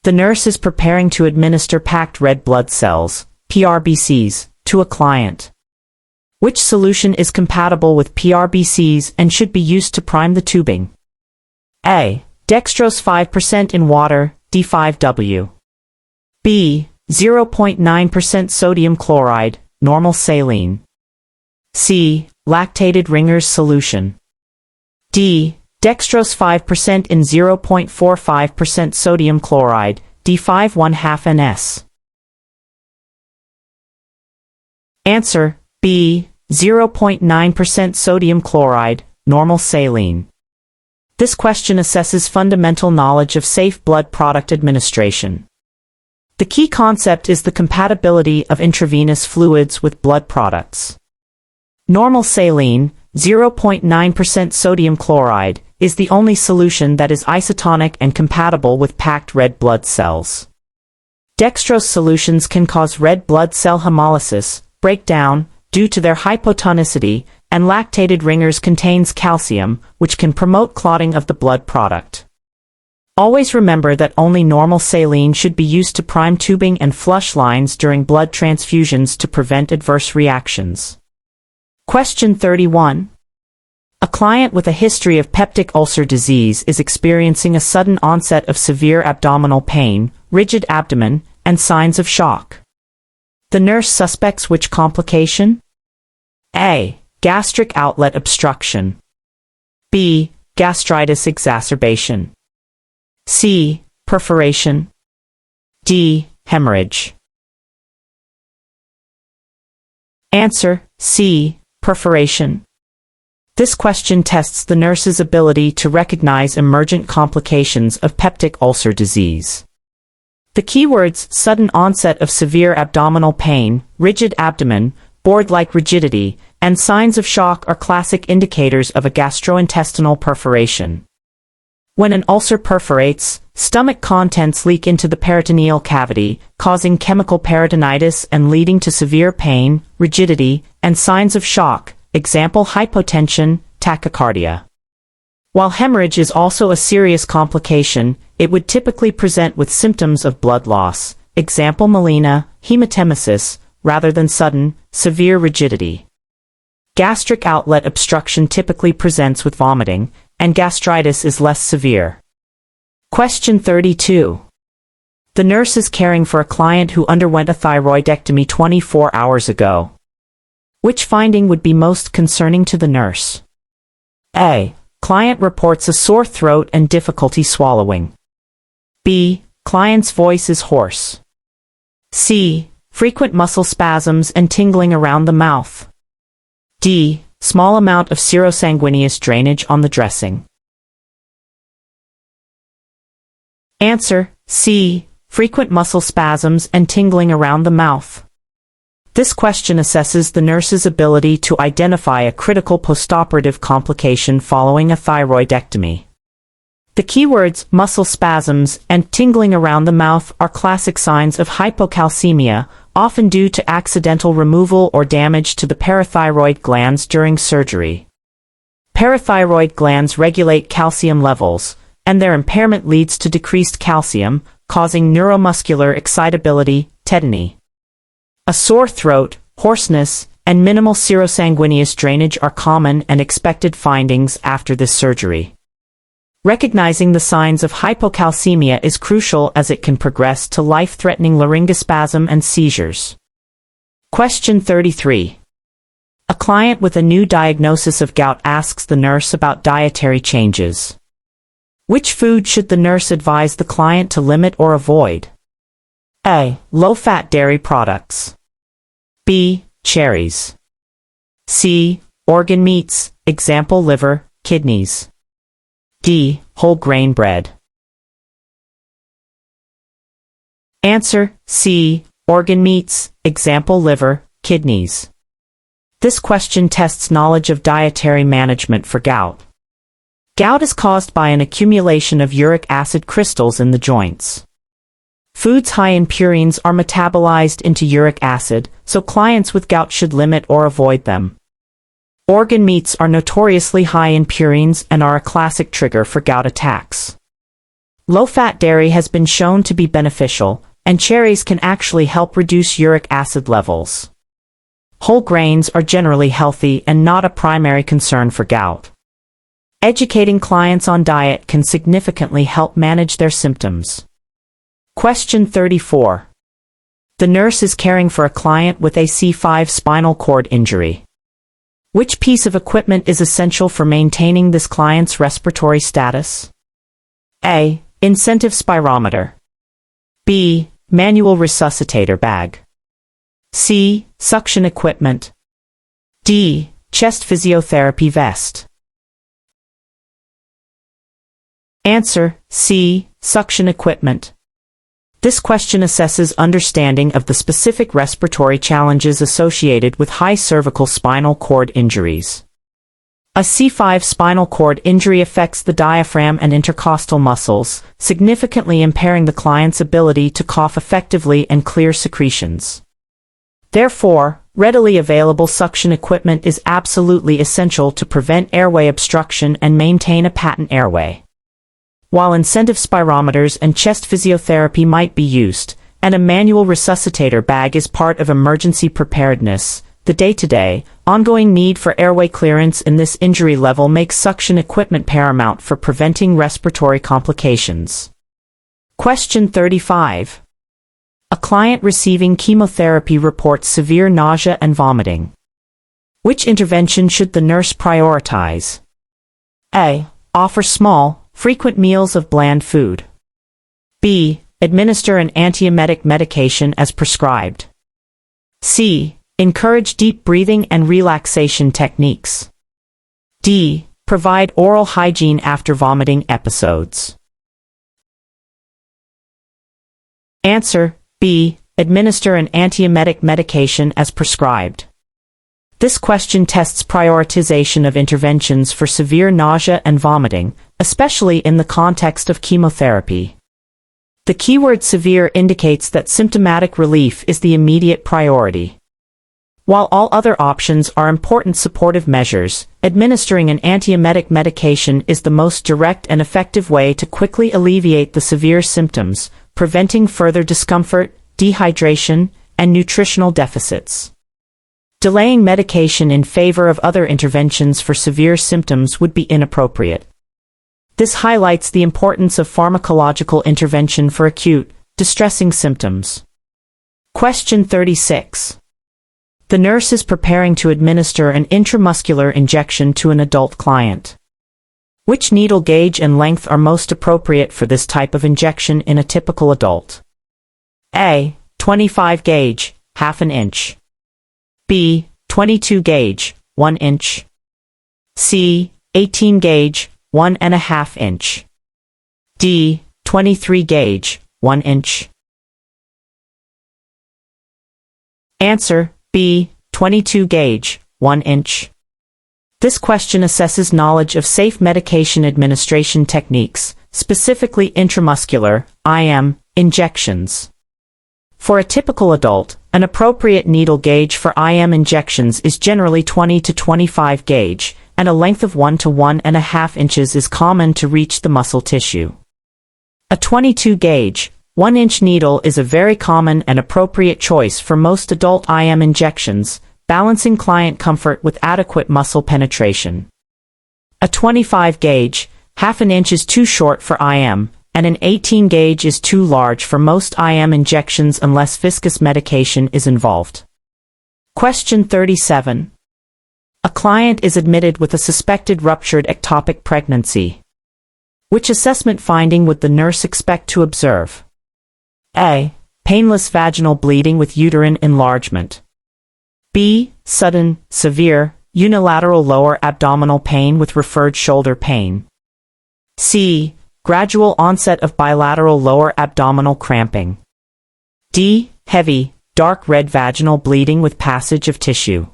The nurse is preparing to administer packed red blood cells, PRBCs, to a client. Which solution is compatible with PRBCs and should be used to prime the tubing? A. Dextrose 5% in water, D5W. B. 0.9% sodium chloride, normal saline. C. Lactated Ringer's solution. D. Dextrose 5% in 0.45% sodium chloride, D5 1/2 NS. Answer: B. 0.9% sodium chloride, normal saline. This question assesses fundamental knowledge of safe blood product administration. The key concept is the compatibility of intravenous fluids with blood products. Normal saline, 0.9% sodium chloride, is the only solution that is isotonic and compatible with packed red blood cells. Dextrose solutions can cause red blood cell hemolysis, breakdown, due to their hypotonicity, and lactated Ringer's contains calcium, which can promote clotting of the blood product. Always remember that only normal saline should be used to prime tubing and flush lines during blood transfusions to prevent adverse reactions. Question 31. A client with a history of peptic ulcer disease is experiencing a sudden onset of severe abdominal pain, rigid abdomen, and signs of shock. The nurse suspects which complication? A. Gastric outlet obstruction. B. Gastritis exacerbation. C. Perforation. D. Hemorrhage. Answer: C. Perforation. This question tests the nurse's ability to recognize emergent complications of peptic ulcer disease. The keywords sudden onset of severe abdominal pain, rigid abdomen, board-like rigidity, and signs of shock are classic indicators of a gastrointestinal perforation. When an ulcer perforates, stomach contents leak into the peritoneal cavity, causing chemical peritonitis and leading to severe pain, rigidity, and signs of shock, example hypotension, tachycardia. While hemorrhage is also a serious complication, it would typically present with symptoms of blood loss, example melena, hematemesis, rather than sudden, severe rigidity. Gastric outlet obstruction typically presents with vomiting, and gastritis is less severe. Question 32. The nurse is caring for a client who underwent a thyroidectomy 24 hours ago. Which finding would be most concerning to the nurse? A. Client reports a sore throat and difficulty swallowing. B. Client's voice is hoarse. C. Frequent muscle spasms and tingling around the mouth. D. Small amount of serosanguineous drainage on the dressing. Answer: C. Frequent muscle spasms and tingling around the mouth. This question assesses the nurse's ability to identify a critical postoperative complication following a thyroidectomy. The keywords muscle spasms and tingling around the mouth are classic signs of hypocalcemia, often due to accidental removal or damage to the parathyroid glands during surgery. Parathyroid glands regulate calcium levels, and their impairment leads to decreased calcium, causing neuromuscular excitability, tetany. A sore throat, hoarseness, and minimal serosanguineous drainage are common and expected findings after this surgery. Recognizing the signs of hypocalcemia is crucial as it can progress to life-threatening laryngospasm and seizures. Question 33. A client with a new diagnosis of gout asks the nurse about dietary changes. Which food should the nurse advise the client to limit or avoid? A. Low-fat dairy products. B. Cherries. C. Organ meats, example liver, kidneys. D. Whole grain bread. Answer: C. Organ meats, example liver, kidneys. This question tests knowledge of dietary management for gout. Gout is caused by an accumulation of uric acid crystals in the joints. Foods high in purines are metabolized into uric acid, so clients with gout should limit or avoid them. Organ meats are notoriously high in purines and are a classic trigger for gout attacks. Low-fat dairy has been shown to be beneficial, and cherries can actually help reduce uric acid levels. Whole grains are generally healthy and not a primary concern for gout. Educating clients on diet can significantly help manage their symptoms. Question 34. The nurse is caring for a client with a C5 spinal cord injury. Which piece of equipment is essential for maintaining this client's respiratory status? A. Incentive spirometer. B. Manual resuscitator bag. C. Suction equipment. D. Chest physiotherapy vest. Answer: C. Suction equipment. This question assesses understanding of the specific respiratory challenges associated with high cervical spinal cord injuries. A C5 spinal cord injury affects the diaphragm and intercostal muscles, significantly impairing the client's ability to cough effectively and clear secretions. Therefore, readily available suction equipment is absolutely essential to prevent airway obstruction and maintain a patent airway. While incentive spirometers and chest physiotherapy might be used, and a manual resuscitator bag is part of emergency preparedness, the day-to-day, ongoing need for airway clearance in this injury level makes suction equipment paramount for preventing respiratory complications. Question 35. A client receiving chemotherapy reports severe nausea and vomiting. Which intervention should the nurse prioritize? A. Offer small, frequent meals of bland food. B. Administer an antiemetic medication as prescribed. C. Encourage deep breathing and relaxation techniques. D. Provide oral hygiene after vomiting episodes. Answer: B. Administer an antiemetic medication as prescribed. This question tests prioritization of interventions for severe nausea and vomiting, especially in the context of chemotherapy. The keyword severe indicates that symptomatic relief is the immediate priority. While all other options are important supportive measures, administering an antiemetic medication is the most direct and effective way to quickly alleviate the severe symptoms, preventing further discomfort, dehydration, and nutritional deficits. Delaying medication in favor of other interventions for severe symptoms would be inappropriate. This highlights the importance of pharmacological intervention for acute, distressing symptoms. Question 36. The nurse is preparing to administer an intramuscular injection to an adult client. Which needle gauge and length are most appropriate for this type of injection in a typical adult? A. 25 gauge, ½ inch. B. 22 gauge, 1 inch. C. 18 gauge, 1½ inch. D. 23 gauge, 1 inch. Answer: B. 22 gauge, 1 inch. This question assesses knowledge of safe medication administration techniques, specifically intramuscular, IM, injections. For a typical adult, an appropriate needle gauge for IM injections is generally 20 to 25 gauge, and a length of 1 to 1½ inches is common to reach the muscle tissue. A 22 gauge, 1-inch needle is a very common and appropriate choice for most adult IM injections, balancing client comfort with adequate muscle penetration. A 25 gauge, half an inch is too short for IM, and an 18 gauge is too large for most IM injections unless viscous medication is involved. Question 37. A client is admitted with a suspected ruptured ectopic pregnancy. Which assessment finding would the nurse expect to observe? A. Painless vaginal bleeding with uterine enlargement. B. Sudden, severe, unilateral lower abdominal pain with referred shoulder pain. C. Gradual onset of bilateral lower abdominal cramping. D. Heavy, dark red vaginal bleeding with passage of tissue.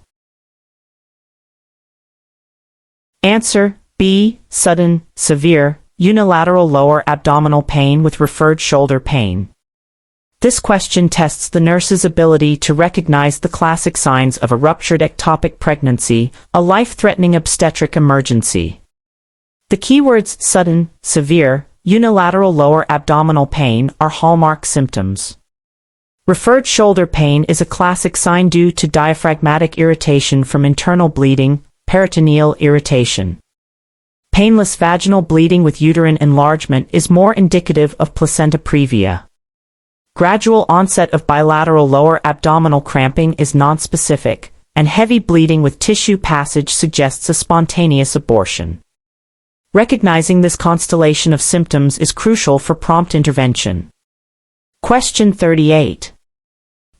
Answer: B. Sudden, severe, unilateral lower abdominal pain with referred shoulder pain. This question tests the nurse's ability to recognize the classic signs of a ruptured ectopic pregnancy, a life-threatening obstetric emergency. The keywords sudden, severe, unilateral lower abdominal pain are hallmark symptoms. Referred shoulder pain is a classic sign due to diaphragmatic irritation from internal bleeding, peritoneal irritation. Painless vaginal bleeding with uterine enlargement is more indicative of placenta previa. Gradual onset of bilateral lower abdominal cramping is nonspecific, and heavy bleeding with tissue passage suggests a spontaneous abortion. Recognizing this constellation of symptoms is crucial for prompt intervention. Question 38.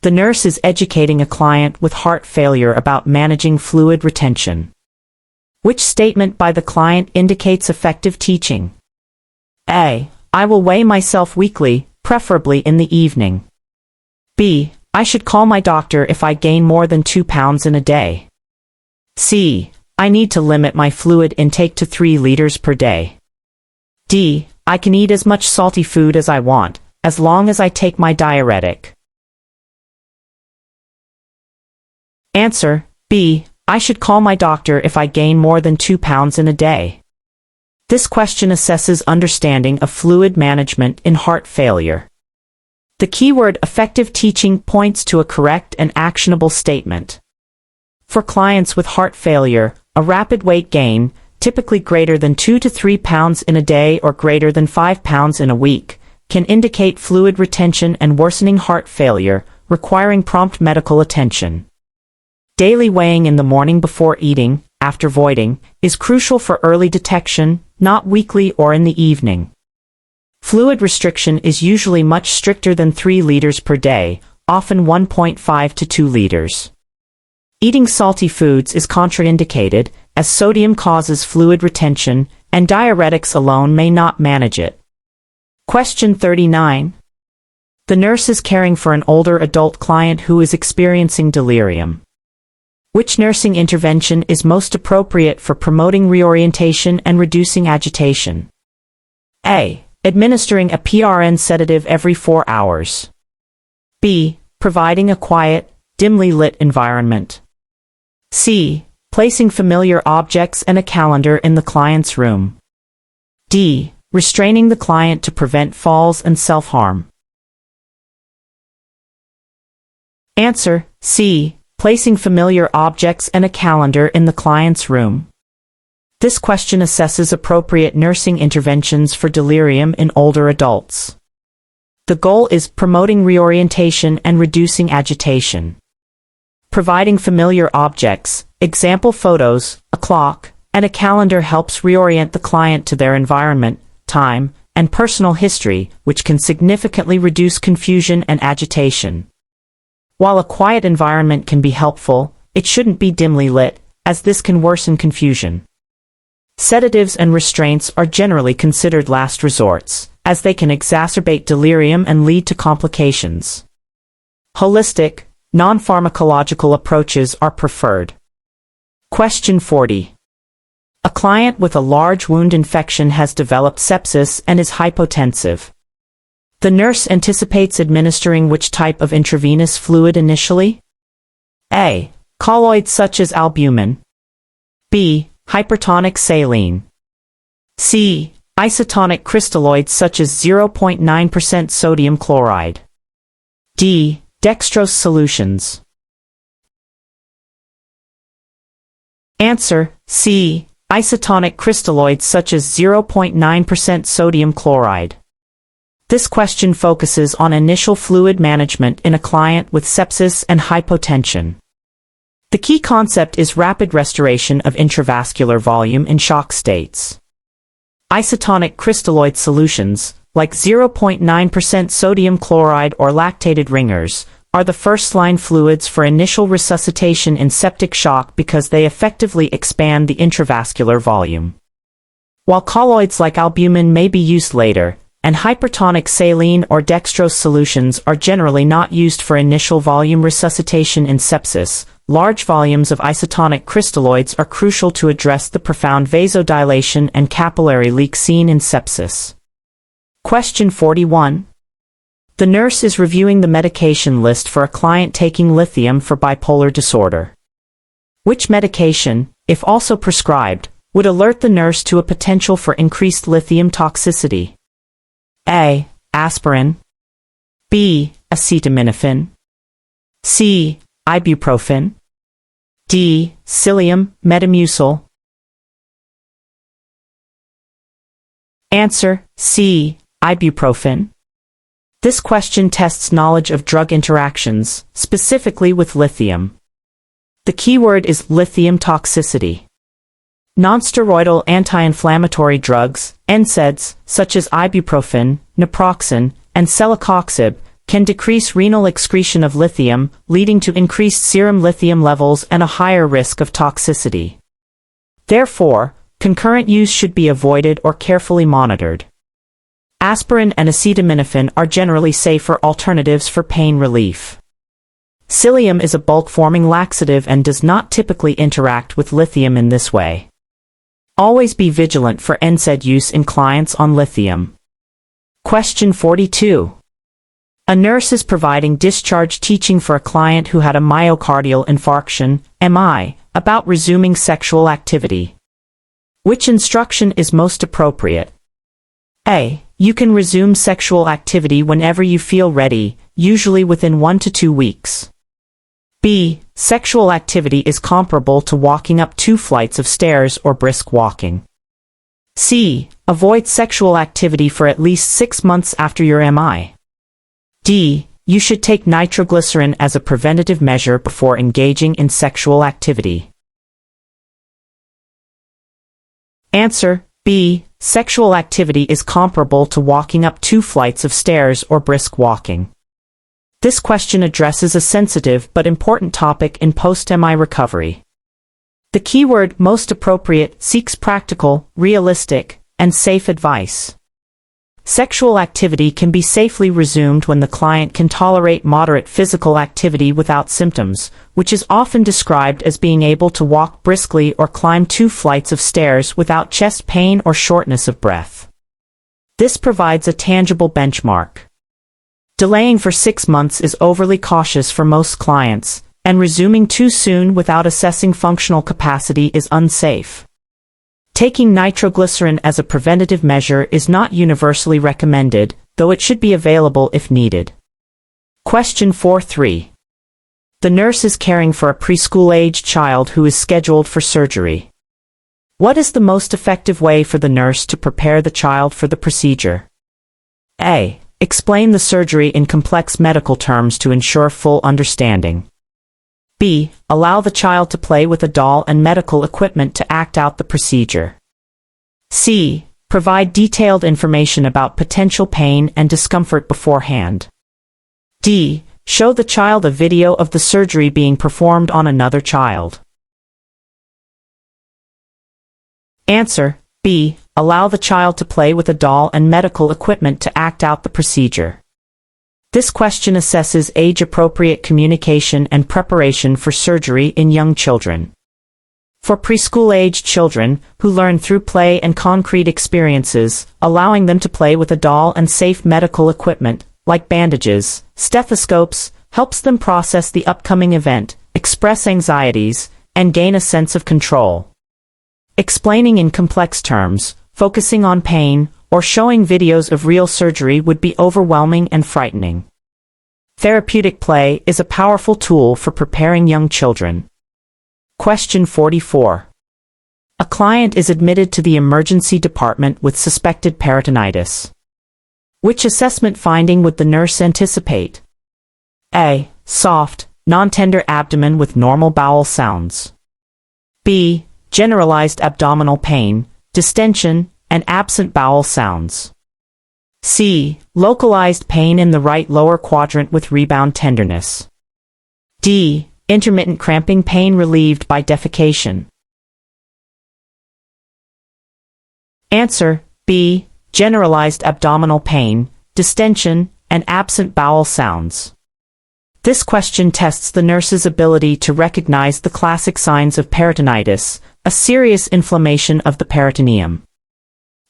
The nurse is educating a client with heart failure about managing fluid retention. Which statement by the client indicates effective teaching? A. I will weigh myself weekly, preferably in the evening. B. I should call my doctor if I gain more than 2 pounds in a day. C. I need to limit my fluid intake to 3 liters per day. D. I can eat as much salty food as I want, as long as I take my diuretic. Answer: B. I should call my doctor if I gain more than 2 pounds in a day. This question assesses understanding of fluid management in heart failure. The keyword effective teaching points to a correct and actionable statement. For clients with heart failure, a rapid weight gain, typically greater than 2 to 3 pounds in a day or greater than 5 pounds in a week, can indicate fluid retention and worsening heart failure, requiring prompt medical attention. Daily weighing in the morning before eating, after voiding, is crucial for early detection, not weekly or in the evening. Fluid restriction is usually much stricter than 3 liters per day, often 1.5 to 2 liters. Eating salty foods is contraindicated, as sodium causes fluid retention, and diuretics alone may not manage it. Question 39. The nurse is caring for an older adult client who is experiencing delirium. Which nursing intervention is most appropriate for promoting reorientation and reducing agitation? A. Administering a PRN sedative every 4 hours. B. Providing a quiet, dimly lit environment. C. Placing familiar objects and a calendar in the client's room. D. Restraining the client to prevent falls and self-harm. Answer: C. Placing familiar objects and a calendar in the client's room. This question assesses appropriate nursing interventions for delirium in older adults. The goal is promoting reorientation and reducing agitation. Providing familiar objects, example photos, a clock, and a calendar helps reorient the client to their environment, time, and personal history, which can significantly reduce confusion and agitation. While a quiet environment can be helpful, it shouldn't be dimly lit, as this can worsen confusion. Sedatives and restraints are generally considered last resorts, as they can exacerbate delirium and lead to complications. Holistic, non-pharmacological approaches are preferred. Question 40. A client with a large wound infection has developed sepsis and is hypotensive. The nurse anticipates administering which type of intravenous fluid initially? A. Colloids such as albumin. B. Hypertonic saline. C. Isotonic crystalloids such as 0.9% sodium chloride. D. Dextrose solutions. Answer: C. Isotonic crystalloids such as 0.9% sodium chloride. This question focuses on initial fluid management in a client with sepsis and hypotension. The key concept is rapid restoration of intravascular volume in shock states. Isotonic crystalloid solutions, like 0.9% sodium chloride or lactated ringers, are the first-line fluids for initial resuscitation in septic shock because they effectively expand the intravascular volume. While colloids like albumin may be used later, and hypertonic saline or dextrose solutions are generally not used for initial volume resuscitation in sepsis, large volumes of isotonic crystalloids are crucial to address the profound vasodilation and capillary leak seen in sepsis. Question 41. The nurse is reviewing the medication list for a client taking lithium for bipolar disorder. Which medication, if also prescribed, would alert the nurse to a potential for increased lithium toxicity? A. Aspirin. B. Acetaminophen. C. Ibuprofen. D. Psyllium, Metamucil. Answer: C. Ibuprofen. This question tests knowledge of drug interactions, specifically with lithium. The keyword is lithium toxicity. Nonsteroidal anti-inflammatory drugs, NSAIDs, such as ibuprofen, naproxen, and celecoxib, can decrease renal excretion of lithium, leading to increased serum lithium levels and a higher risk of toxicity. Therefore, concurrent use should be avoided or carefully monitored. Aspirin and acetaminophen are generally safer alternatives for pain relief. Psyllium is a bulk-forming laxative and does not typically interact with lithium in this way. Always be vigilant for NSAID use in clients on lithium. Question 42. A nurse is providing discharge teaching for a client who had a myocardial infarction, MI, about resuming sexual activity. Which instruction is most appropriate? A. You can resume sexual activity whenever you feel ready, usually within 1 to 2 weeks. B. Sexual activity is comparable to walking up 2 flights of stairs or brisk walking. C. Avoid sexual activity for at least 6 months after your MI. D. You should take nitroglycerin as a preventative measure before engaging in sexual activity. Answer: B. Sexual activity is comparable to walking up 2 flights of stairs or brisk walking. This question addresses a sensitive but important topic in post-MI recovery. The keyword most appropriate seeks practical, realistic, and safe advice. Sexual activity can be safely resumed when the client can tolerate moderate physical activity without symptoms, which is often described as being able to walk briskly or climb 2 flights of stairs without chest pain or shortness of breath. This provides a tangible benchmark. Delaying for 6 months is overly cautious for most clients, and resuming too soon without assessing functional capacity is unsafe. Taking nitroglycerin as a preventative measure is not universally recommended, though it should be available if needed. Question 43. The nurse is caring for a preschool-aged child who is scheduled for surgery. What is the most effective way for the nurse to prepare the child for the procedure? A. Explain the surgery in complex medical terms to ensure full understanding. B. Allow the child to play with a doll and medical equipment to act out the procedure. C. Provide detailed information about potential pain and discomfort beforehand. D. Show the child a video of the surgery being performed on another child. Answer: B. Allow the child to play with a doll and medical equipment to act out the procedure. This question assesses age-appropriate communication and preparation for surgery in young children. For preschool-aged children, who learn through play and concrete experiences, allowing them to play with a doll and safe medical equipment, like bandages, stethoscopes, helps them process the upcoming event, express anxieties, and gain a sense of control. Explaining in complex terms, focusing on pain, or showing videos of real surgery would be overwhelming and frightening. Therapeutic play is a powerful tool for preparing young children. Question 44. A client is admitted to the emergency department with suspected peritonitis. Which assessment finding would the nurse anticipate? A. Soft, non-tender abdomen with normal bowel sounds. B. Generalized abdominal pain, distension, and absent bowel sounds. C. Localized pain in the right lower quadrant with rebound tenderness. D. Intermittent cramping pain relieved by defecation. Answer: B. Generalized abdominal pain, distension, and absent bowel sounds. This question tests the nurse's ability to recognize the classic signs of peritonitis, a serious inflammation of the peritoneum.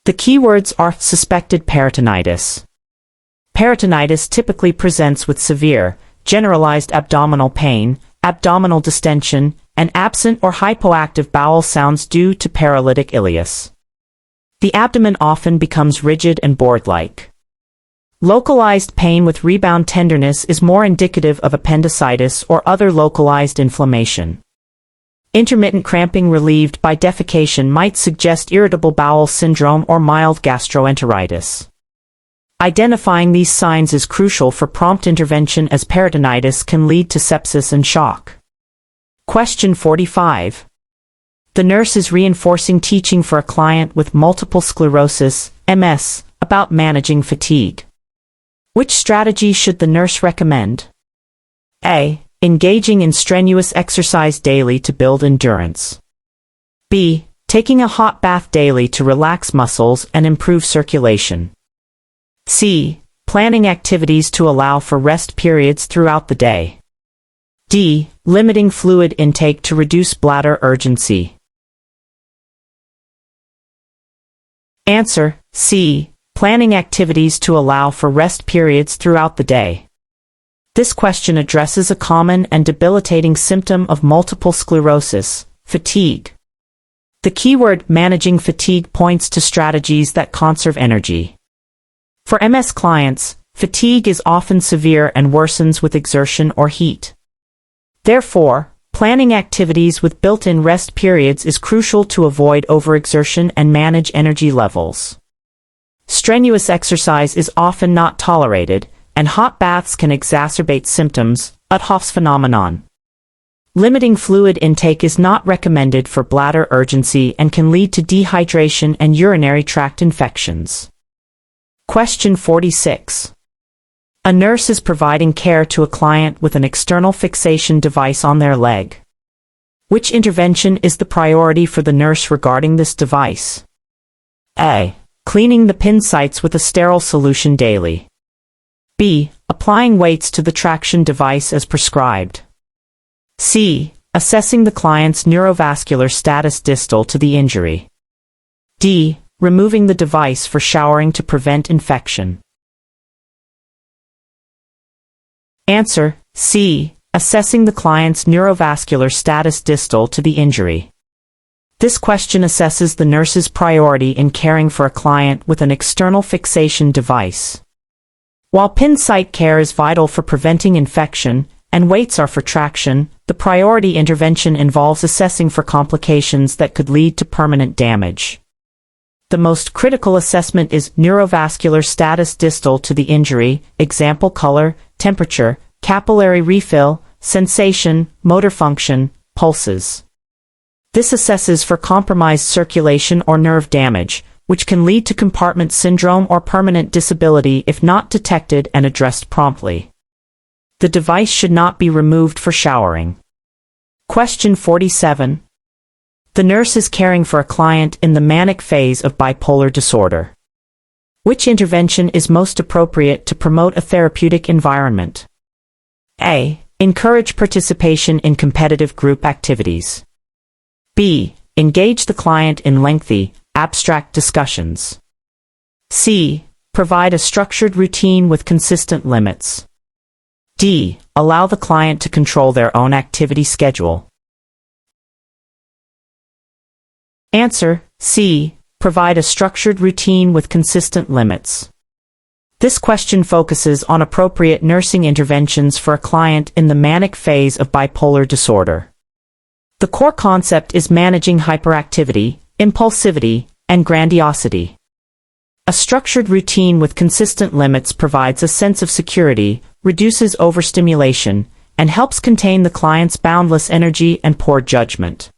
The keywords are suspected peritonitis. Peritonitis typically presents with severe, generalized abdominal pain, abdominal distension, and absent or hypoactive bowel sounds due to paralytic ileus. The abdomen often becomes rigid and board-like. Localized pain with rebound tenderness is more indicative of appendicitis or other localized inflammation. Intermittent cramping relieved by defecation might suggest irritable bowel syndrome or mild gastroenteritis. Identifying these signs is crucial for prompt intervention, as peritonitis can lead to sepsis and shock. Question 45. The nurse is reinforcing teaching for a client with multiple sclerosis, MS, about managing fatigue. Which strategy should the nurse recommend? A. Engaging in strenuous exercise daily to build endurance. B. Taking a hot bath daily to relax muscles and improve circulation. C. Planning activities to allow for rest periods throughout the day. D. Limiting fluid intake to reduce bladder urgency. Answer: C. Planning activities to allow for rest periods throughout the day. This question addresses a common and debilitating symptom of multiple sclerosis: fatigue. The keyword managing fatigue points to strategies that conserve energy. For MS clients, fatigue is often severe and worsens with exertion or heat. Therefore, planning activities with built-in rest periods is crucial to avoid overexertion and manage energy levels. Strenuous exercise is often not tolerated, and hot baths can exacerbate symptoms, Uthoff's phenomenon. Limiting fluid intake is not recommended for bladder urgency and can lead to dehydration and urinary tract infections. Question 46. A nurse is providing care to a client with an external fixation device on their leg. Which intervention is the priority for the nurse regarding this device? A. Cleaning the pin sites with a sterile solution daily. B. Applying weights to the traction device as prescribed. C. Assessing the client's neurovascular status distal to the injury. D. Removing the device for showering to prevent infection. Answer: C. Assessing the client's neurovascular status distal to the injury. This question assesses the nurse's priority in caring for a client with an external fixation device. While pin site care is vital for preventing infection, and weights are for traction, the priority intervention involves assessing for complications that could lead to permanent damage. The most critical assessment is neurovascular status distal to the injury, example color, temperature, capillary refill, sensation, motor function, pulses. This assesses for compromised circulation or nerve damage, which can lead to compartment syndrome or permanent disability if not detected and addressed promptly. The device should not be removed for showering. Question 47. The nurse is caring for a client in the manic phase of bipolar disorder. Which intervention is most appropriate to promote a therapeutic environment? A. Encourage participation in competitive group activities. B. Engage the client in lengthy, abstract discussions. C. Provide a structured routine with consistent limits. D. Allow the client to control their own activity schedule. Answer: C. Provide a structured routine with consistent limits. This question focuses on appropriate nursing interventions for a client in the manic phase of bipolar disorder. The core concept is managing hyperactivity, impulsivity, and grandiosity. A structured routine with consistent limits provides a sense of security, reduces overstimulation, and helps contain the client's boundless energy and poor judgment.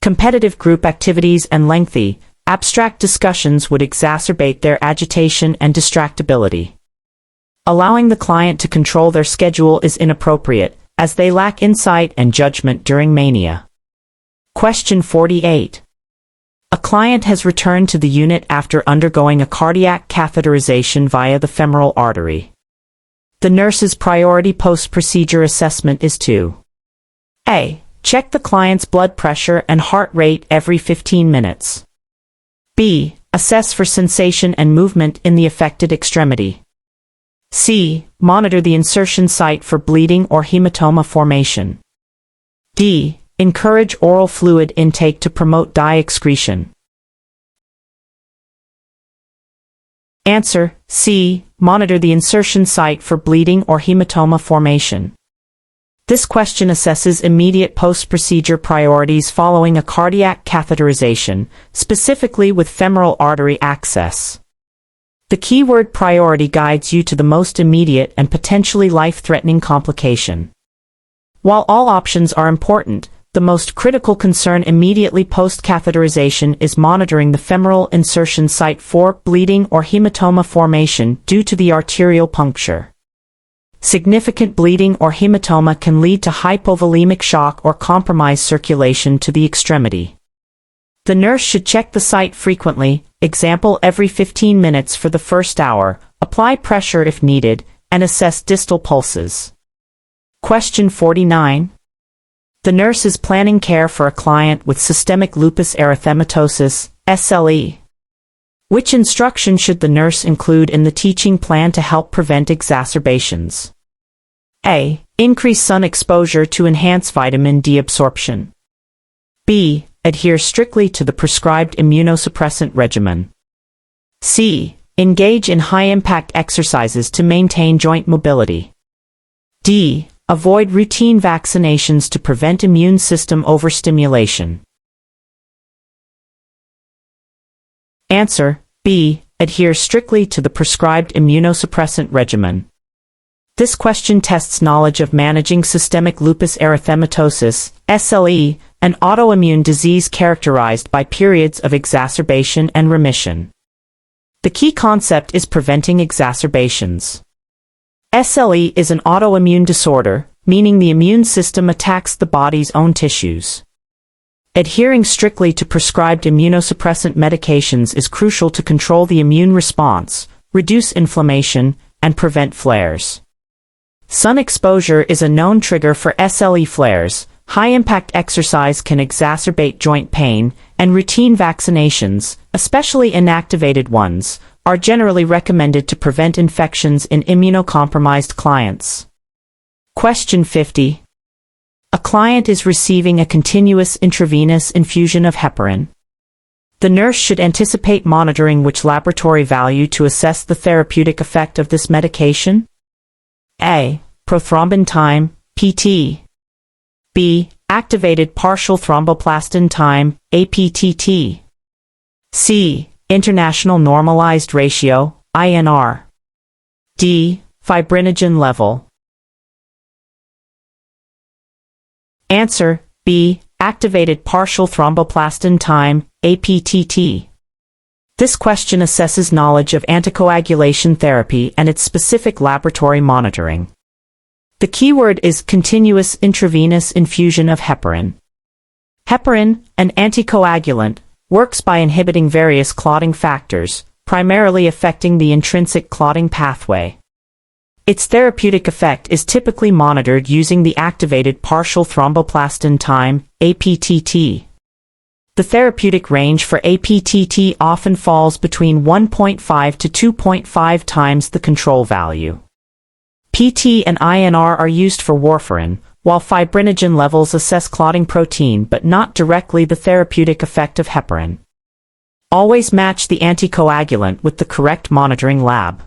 Competitive group activities and lengthy, abstract discussions would exacerbate their agitation and distractibility. Allowing the client to control their schedule is inappropriate, as they lack insight and judgment during mania. Question 48. A client has returned to the unit after undergoing a cardiac catheterization via the femoral artery. The nurse's priority post-procedure assessment is to A. Check the client's blood pressure and heart rate every 15 minutes. B. Assess for sensation and movement in the affected extremity. C. Monitor the insertion site for bleeding or hematoma formation. D. Encourage oral fluid intake to promote dye excretion. Answer: C. Monitor the insertion site for bleeding or hematoma formation. This question assesses immediate post-procedure priorities following a cardiac catheterization, specifically with femoral artery access. The keyword priority guides you to the most immediate and potentially life-threatening complication. While all options are important, the most critical concern immediately post-catheterization is monitoring the femoral insertion site for bleeding or hematoma formation due to the arterial puncture. Significant bleeding or hematoma can lead to hypovolemic shock or compromise circulation to the extremity. The nurse should check the site frequently, example every 15 minutes for the first hour, apply pressure if needed, and assess distal pulses. Question 49. The nurse is planning care for a client with systemic lupus erythematosus, SLE. Which instruction should the nurse include in the teaching plan to help prevent exacerbations? A. Increase sun exposure to enhance vitamin D absorption. B. Adhere strictly to the prescribed immunosuppressant regimen. C. Engage in high-impact exercises to maintain joint mobility. D. Avoid routine vaccinations to prevent immune system overstimulation. Answer: B. Adhere strictly to the prescribed immunosuppressant regimen. This question tests knowledge of managing systemic lupus erythematosus, SLE, an autoimmune disease characterized by periods of exacerbation and remission. The key concept is preventing exacerbations. SLE is an autoimmune disorder, meaning the immune system attacks the body's own tissues. Adhering strictly to prescribed immunosuppressant medications is crucial to control the immune response, reduce inflammation, and prevent flares. Sun exposure is a known trigger for SLE flares. High-impact exercise can exacerbate joint pain, and routine vaccinations, especially inactivated ones, are generally recommended to prevent infections in immunocompromised clients. Question 50. A client is receiving a continuous intravenous infusion of heparin. The nurse should anticipate monitoring which laboratory value to assess the therapeutic effect of this medication? A. Prothrombin time, PT. B. Activated partial thromboplastin time, APTT. C. International normalized ratio, INR. D. Fibrinogen level. Answer: B. Activated partial thromboplastin time, APTT. This question assesses knowledge of anticoagulation therapy and its specific laboratory monitoring. The keyword is continuous intravenous infusion of heparin. Heparin, an anticoagulant, works by inhibiting various clotting factors, primarily affecting the intrinsic clotting pathway. Its therapeutic effect is typically monitored using the activated partial thromboplastin time, APTT. The therapeutic range for APTT often falls between 1.5 to 2.5 times the control value. PT and INR are used for warfarin, while fibrinogen levels assess clotting protein but not directly the therapeutic effect of heparin. Always match the anticoagulant with the correct monitoring lab.